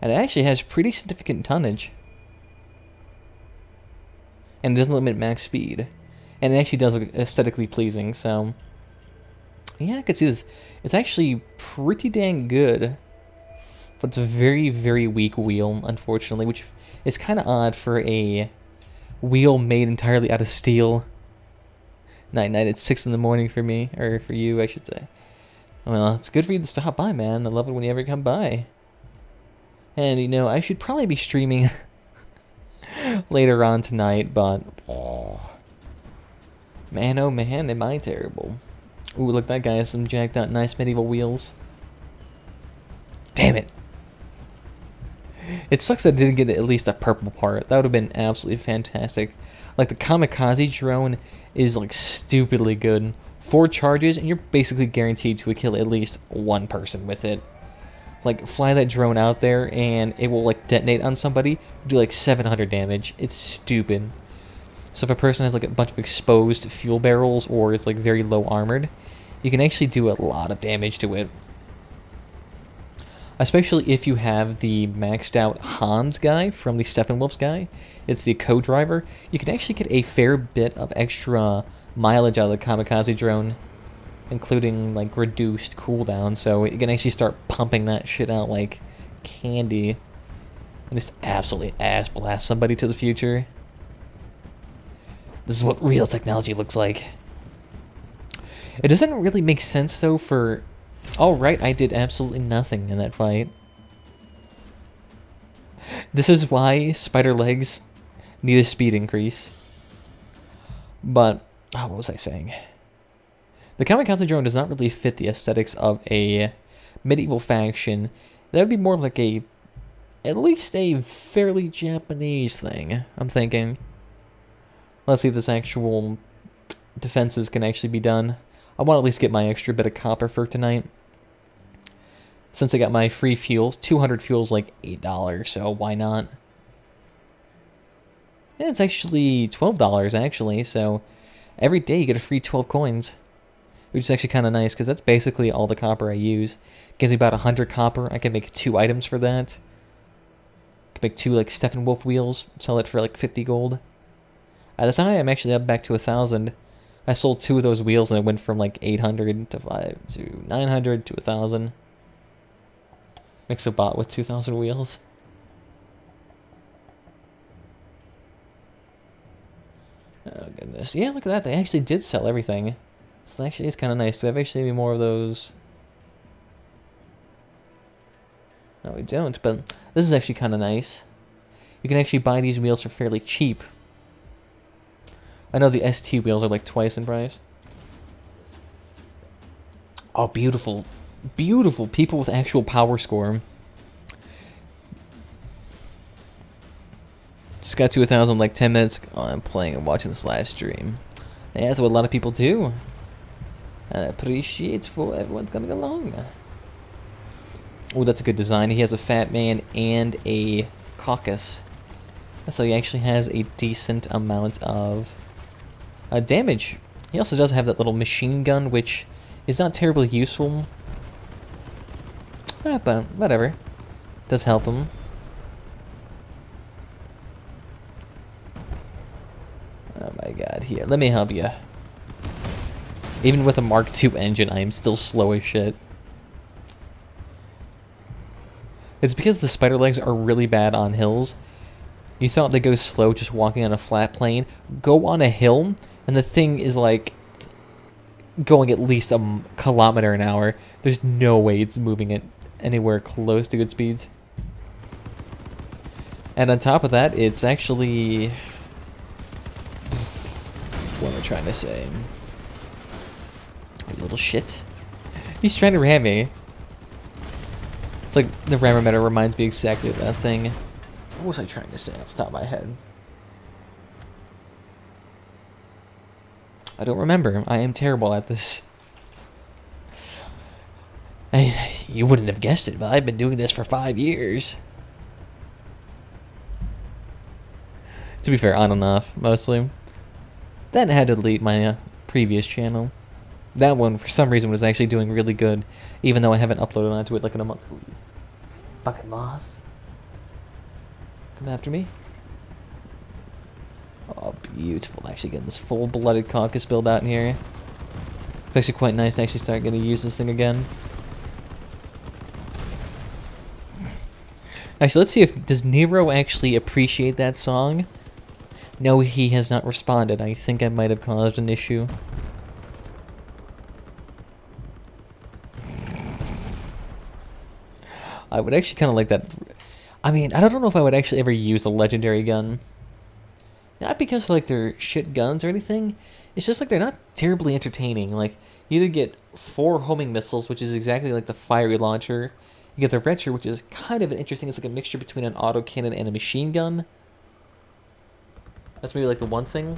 And it actually has pretty significant tonnage. And it doesn't limit max speed. And it actually does look aesthetically pleasing, so... yeah, I could see this. It's actually pretty dang good. But it's a very, very weak wheel, unfortunately, which is kind of odd for a wheel made entirely out of steel. Night, it's 6 in the morning for me, or for you, I should say. Well, it's good for you to stop by, man. I love it when you ever come by. And, you know, I should probably be streaming later on tonight, but... oh, man, am I terrible. Ooh, look, that guy has some jacked out nice medieval wheels. Damn it. It sucks that I didn't get at least a purple part. That would have been absolutely fantastic. Like, the kamikaze drone is, like, stupidly good. 4 charges, and you're basically guaranteed to kill at least one person with it. Like, fly that drone out there, and it will, like, detonate on somebody, do, like, 700 damage. It's stupid. So if a person has, like, a bunch of exposed fuel barrels, or is, like, very low armored, you can actually do a lot of damage to it. Especially if you have the maxed out Hans guy from the Steppenwolf's guy. It's the co-driver. You can actually get a fair bit of extra mileage out of the kamikaze drone, including like reduced cooldown, so you can actually start pumping that shit out like candy and just absolutely ass blast somebody to the future. This is what real technology looks like. It doesn't really make sense though for... alright, I did absolutely nothing in that fight. This is why spider legs need a speed increase. But, oh, what was I saying? The kamikaze drone does not really fit the aesthetics of a medieval faction. That would be more like a, at least a fairly Japanese thing, I'm thinking. Let's see if this actual defenses can actually be done. I want to at least get my extra bit of copper for tonight. Since I got my free fuels, 200 fuels like $8, so why not? Yeah, it's actually $12 actually, so every day you get a free 12 coins. Which is actually kind of nice, because that's basically all the copper I use. Gives me about 100 copper. I can make 2 items for that. I can make 2 like Steppenwolf wheels, sell it for like 50 gold. That's how I'm actually up back to 1,000. I sold 2 of those wheels and it went from like 800 to 900 to 1,000. Makes a bot with 2,000 wheels. Oh goodness. Yeah, look at that. They actually did sell everything. So actually it's kind of nice. Do we have actually any more of those? No, we don't, but this is actually kind of nice. You can actually buy these wheels for fairly cheap. I know the ST wheels are like twice in price. Oh, beautiful. Beautiful. People with actual power score. Just got to 1,000 in like 10 minutes. Oh, I'm playing and watching this live stream. Yeah, that's what a lot of people do. I appreciate for everyone coming along. Oh, that's a good design. He has a fat man and a caucus. So he actually has a decent amount of damage. He also does have that little machine gun, which is not terribly useful. But whatever. Does help him. Oh my god. Here, let me help you. Even with a Mark II engine, I am still slow as shit. It's because the spider legs are really bad on hills. You thought they go slow just walking on a flat plane. Go on a hill, and the thing is like going at least a kilometer an hour. There's no way it's moving it anywhere close to good speeds. And on top of that, it's actually... I trying to say? You little shit. He's trying to ram me. It's like the rammer meta reminds me exactly of that thing. What was I trying to say off the top of my head? I don't remember. I am terrible at this. You wouldn't have guessed it, but I've been doing this for 5 years. To be fair, on and off, mostly. Then I had to delete my previous channel. That one, for some reason, was actually doing really good, even though I haven't uploaded onto it like in a month. Ooh, fucking moth. Come after me. Oh, beautiful. Actually getting this full-blooded caucus build out in here. It's actually quite nice to actually start getting to use this thing again. Actually, let's see if... Does Nero actually appreciate that song? No, he has not responded. I think I might have caused an issue. I would actually kind of like that... I mean, I don't know if I would actually ever use a legendary gun. Not because like they're shit guns or anything. It's just like they're not terribly entertaining. Like, you either get 4 homing missiles, which is exactly like the fiery launcher. You get the Retcher, which is kind of an interesting. It's like a mixture between an autocannon and a machine gun. That's maybe like the one thing.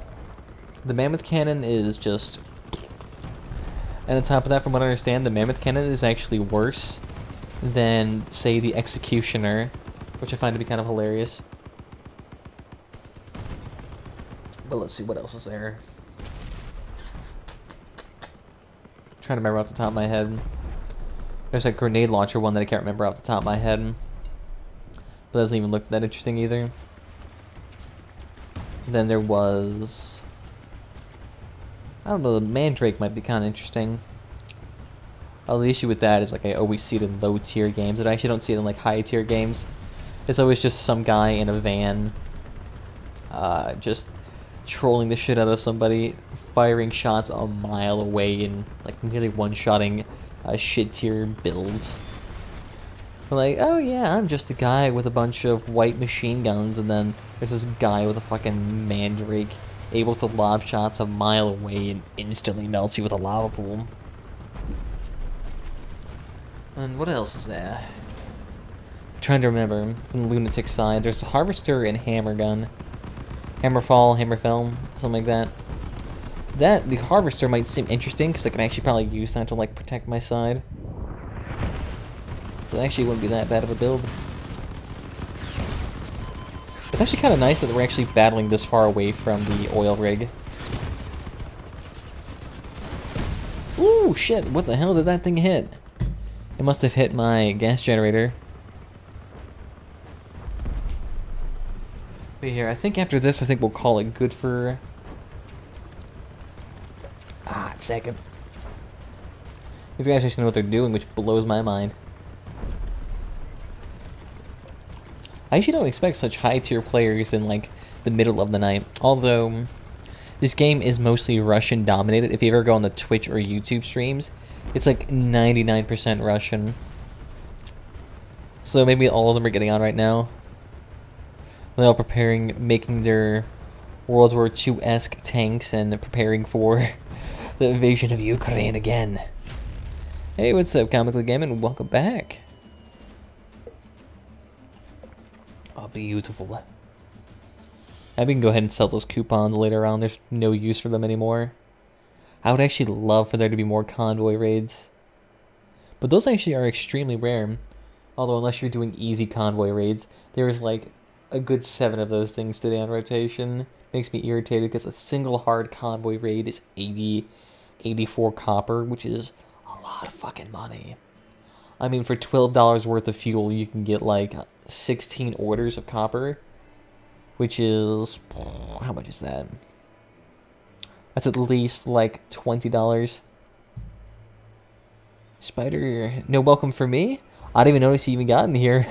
The Mammoth Cannon is just... And on top of that, from what I understand, the Mammoth Cannon is actually worse than, say, the Executioner, which I find to be kind of hilarious. But let's see, what else is there? I'm trying to remember off the top of my head. There's a grenade launcher one that I can't remember off the top of my head. But doesn't even look that interesting either. Then there was... I don't know, the Mandrake might be kind of interesting. Oh, the issue with that is like I always see it in low tier games, and I actually don't see it in like high tier games. It's always just some guy in a van, just trolling the shit out of somebody, firing shots a mile away, and like nearly one-shotting shit tier builds. Like, oh yeah, I'm just a guy with a bunch of white machine guns, and then there's this guy with a fucking Mandrake able to lob shots a mile away and instantly melts you with a lava pool. And what else is there? I'm trying to remember. From the Lunatic side, there's the Harvester and Hammer gun. Hammerfall, Hammerfell, something like that. The Harvester might seem interesting, because I can actually probably use that to, like, protect my side. So it actually wouldn't be that bad of a build. It's actually kind of nice that we're actually battling this far away from the oil rig. Ooh, shit, what the hell did that thing hit? It must have hit my gas generator. Wait here, I think after this, I think we'll call it good for... second. These guys actually know what they're doing, which blows my mind. I actually don't expect such high-tier players in, like, the middle of the night. Although, this game is mostly Russian-dominated. If you ever go on the Twitch or YouTube streams, it's like 99% Russian. So maybe all of them are getting on right now. They're all preparing, making their World War II-esque tanks and preparing for the invasion of Ukraine again. Hey, what's up, Comically Gaming? Welcome back. Oh, beautiful. I can go ahead and sell those coupons later on. There's no use for them anymore. I would actually love for there to be more convoy raids. But those actually are extremely rare. Although unless you're doing easy convoy raids, there's like a good 7 of those things today on rotation. Makes me irritated because a single hard convoy raid is 84 copper, which is a lot of fucking money. I mean, for $12 worth of fuel, you can get like 16 orders of copper, which is... how much is that? That's at least like $20. Spider, no welcome for me? I didn't even notice you even got in here.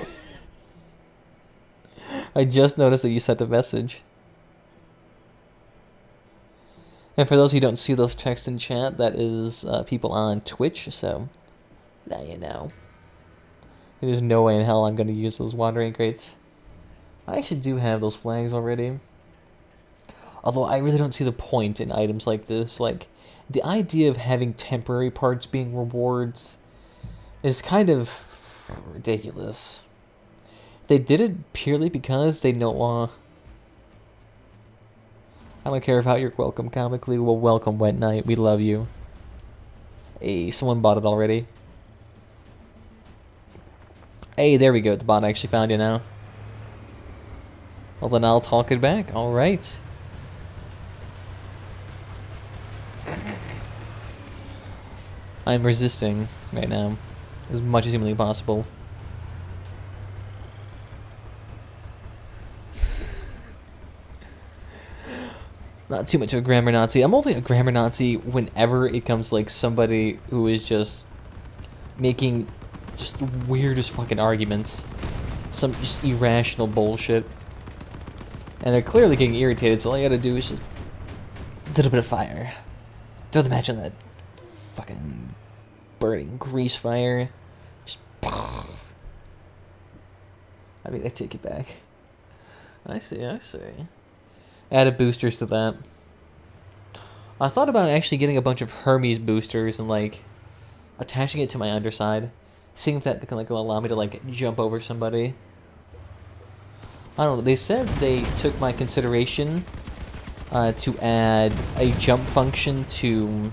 I just noticed that you sent a message. And for those who don't see those texts in chat, that is people on Twitch, so now you know. There's no way in hell I'm going to use those watering crates. I actually do have those flags already. Although I really don't see the point in items like this. Like, the idea of having temporary parts being rewards is kind of ridiculous. They did it purely because they know, I don't care about your welcome comically. Well, welcome, Wet Knight. We love you. Hey, someone bought it already. Hey, there we go. The bot actually found you now. Well, then I'll talk it back. Alright. I'm resisting right now as much as humanly possible. Not too much of a grammar Nazi. I'm only a grammar Nazi whenever it comes to, like, somebody who is just making just the weirdest fucking arguments. Some just irrational bullshit. And they're clearly getting irritated, so all you gotta do is just a little bit of fire. Don't imagine that fucking burning grease fire. Just I mean, I take it back. I see. Added boosters to that. I thought about actually getting a bunch of Hermes boosters and, like, attaching it to my underside. Seeing if that can, like, allow me to, like, jump over somebody. I don't know. They said they took my consideration to add a jump function to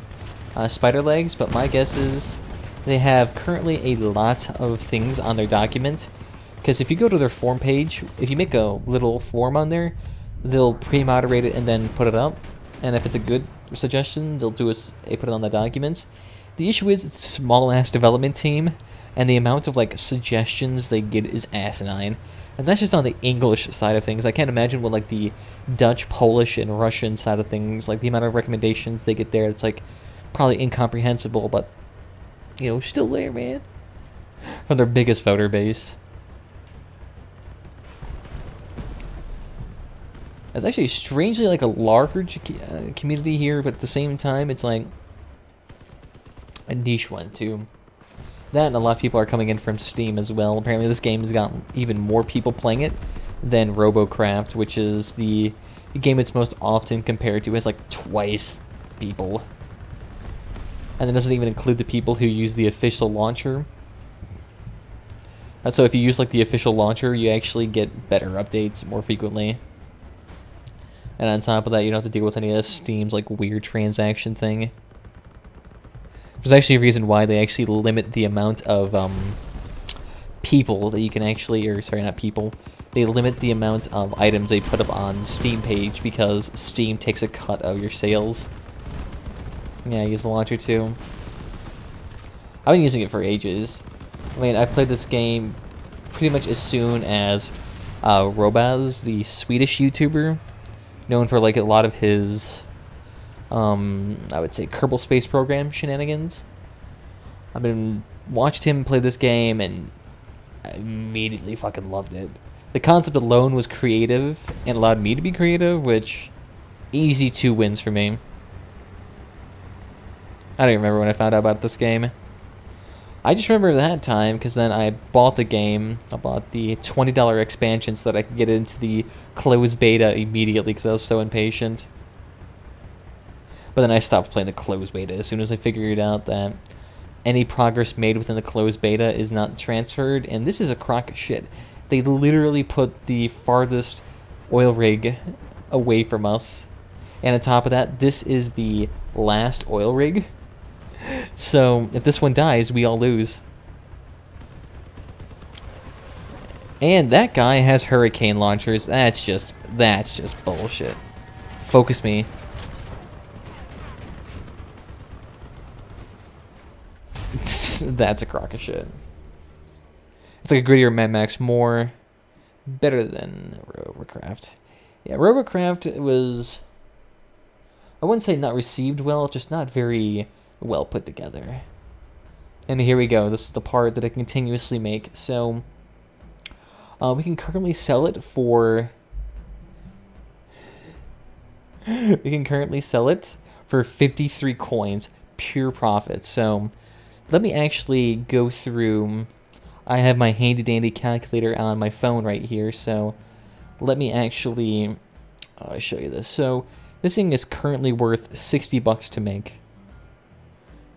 spider legs, but my guess is they have currently a lot of things on their document. Because if you go to their form page, if you make a little form on there, they'll pre-moderate it and then put it up. And if it's a good suggestion, they'll do put it on the documents. The issue is it's a small-ass development team, and the amount of, like, suggestions they get is asinine. And that's just on the English side of things. I can't imagine what, like, the Dutch, Polish, and Russian side of things, like, the amount of recommendations they get there, it's, like, probably incomprehensible, but, you know, still there, man. From their biggest voter base. It's actually strangely, like, a large community here, but at the same time, it's, like, a niche one, too. That, and a lot of people are coming in from Steam as well. Apparently this game has gotten even more people playing it than Robocraft, which is the game it's most often compared to. It has, like, twice people. And it doesn't even include the people who use the official launcher. And so if you use, like, the official launcher, you actually get better updates more frequently. And on top of that, you don't have to deal with any of Steam's, like, weird transaction thing. There's actually a reason why they actually limit the amount of people that you can actually, or sorry, not people. They limit the amount of items they put up on Steam page because Steam takes a cut of your sales. Yeah, I use the launcher too. I've been using it for ages. I mean, I played this game pretty much as soon as Robaz, the Swedish YouTuber, known for, like, a lot of his I would say Kerbal Space Program shenanigans. I've been watched him play this game and I immediately fucking loved it. The concept alone was creative and allowed me to be creative, which easy 2 wins for me. I don't even remember when I found out about this game. I just remember that time because then I bought the game. I bought the $20 expansion so that I could get into the closed beta immediately because I was so impatient. But then I stopped playing the closed beta as soon as I figured out that any progress made within the closed beta is not transferred, and this is a crock of shit. They literally put the farthest oil rig away from us, and on top of that, this is the last oil rig. So if this one dies, we all lose. And that guy has hurricane launchers. That's just bullshit. Focus me. That's a crock of shit. It's like a grittier Mad Max, more better than Robocraft. Yeah, Robocraft was, I wouldn't say not received well, just not very well put together. And here we go. This is the part that I continuously make. So we can currently sell it for 53 coins, pure profit. So let me actually go through. I have my handy dandy calculator on my phone right here, so let me actually I'll show you this. So this thing is currently worth $60 to make.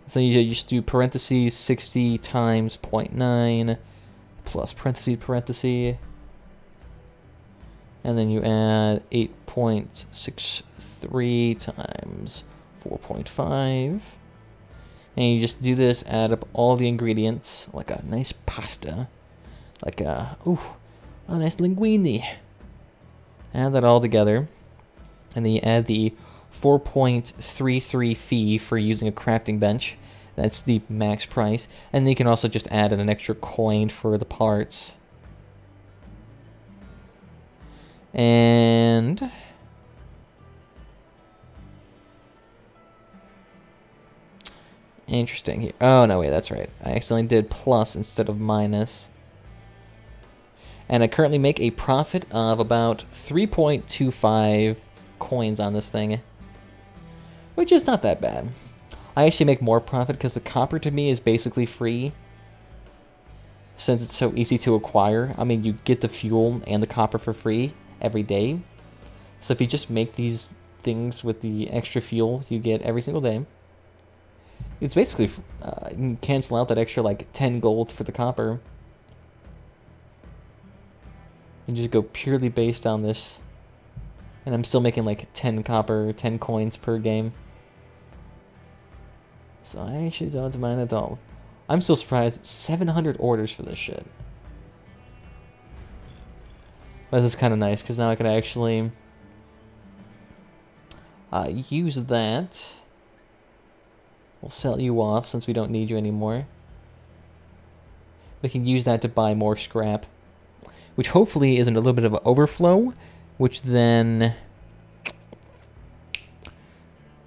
So you just do parentheses 60 times 0.9 plus parentheses, and then you add 8.63 times 4.5, and you just do this, add up all the ingredients like a nice pasta, like a nice linguine. Add that all together, and then you add the 4.33 fee for using a crafting bench. That's the max price. And then you can also just add an extra coin for the parts. And interesting here. Oh, no, wait, that's right. I accidentally did plus instead of minus. And I currently make a profit of about 3.25 coins on this thing, which is not that bad. I actually make more profit because the copper to me is basically free, since it's so easy to acquire. I mean, you get the fuel and the copper for free every day. So if you just make these things with the extra fuel you get every single day, it's basically, you can cancel out that extra like 10 gold for the copper. And just go purely based on this. And I'm still making like 10 copper, 10 coins per game. So I actually don't mind at all. I'm still surprised, 700 orders for this shit. But this is kind of nice, because now I can actually use that. We'll sell you off, since we don't need you anymore. We can use that to buy more scrap, which hopefully isn't a little bit of an overflow, which then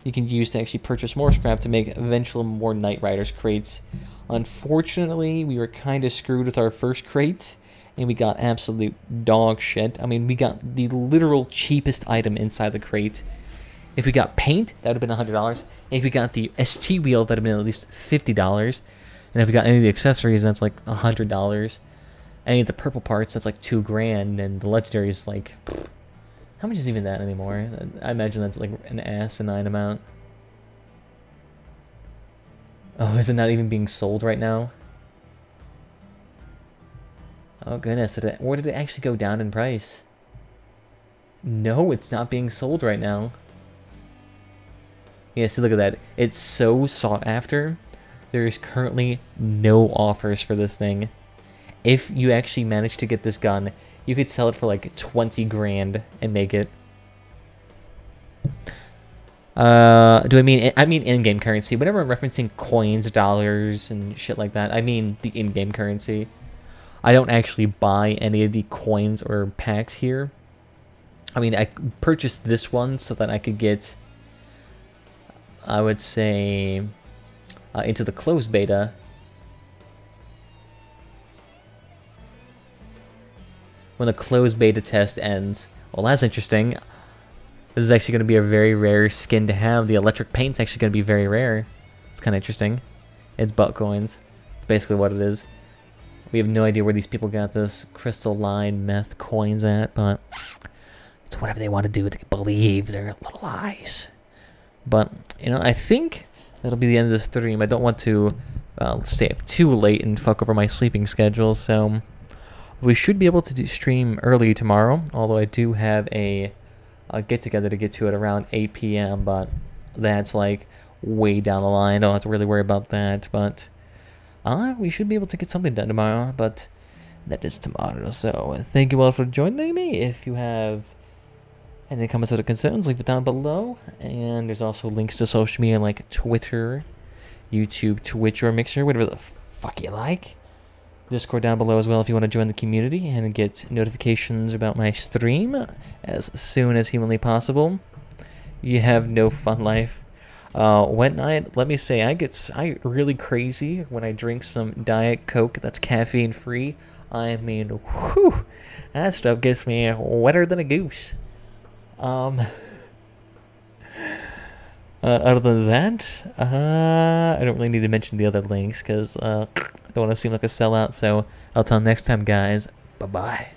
you can use to actually purchase more scrap to make eventual more Night Riders crates. Unfortunately, we were kind of screwed with our first crate, and we got absolute dog shit. I mean, we got the literal cheapest item inside the crate. If we got paint, that would have been $100. If we got the ST wheel, that would have been at least $50. And if we got any of the accessories, that's like $100. Any of the purple parts, that's like $2 grand, and the legendary is like, how much is even that anymore? I imagine that's like an asinine amount. Oh, is it not even being sold right now? Oh goodness, or did it actually go down in price? No, it's not being sold right now. Yeah, see, look at that. It's so sought after. There's currently no offers for this thing. If you actually manage to get this gun, you could sell it for like 20 grand and make it. Do I mean in-game currency? Whenever I'm referencing coins, dollars, and shit like that, I mean the in-game currency. I don't actually buy any of the coins or packs here. I mean, I purchased this one so that I could get, I would say, into the closed beta. When the closed beta test ends. Well, that's interesting. This is actually going to be a very rare skin to have. The electric paint's actually going to be very rare. It's kind of interesting. It's butt coins. Basically what it is. We have no idea where these people got this crystalline meth coins at, but it's whatever they want to do. They believe their little lies. But, you know, I think that'll be the end of this stream. I don't want to stay up too late and fuck over my sleeping schedule, so we should be able to stream early tomorrow, although I do have a get-together to get to at around 8 p.m., but that's like way down the line. I don't have to really worry about that, but we should be able to get something done tomorrow, but that is tomorrow. So thank you all for joining me. If you have any comments or concerns, leave it down below, and there's also links to social media like Twitter, YouTube, Twitch, or Mixer, whatever the fuck you like. Discord down below as well if you want to join the community and get notifications about my stream as soon as humanly possible. You have no fun life. Wet night, let me say, I get really crazy when I drink some Diet Coke that's caffeine free. I mean, whew, that stuff gets me wetter than a goose. Other than that, I don't really need to mention the other links because I don't want to seem like a sellout. So until next time, guys, bye-bye.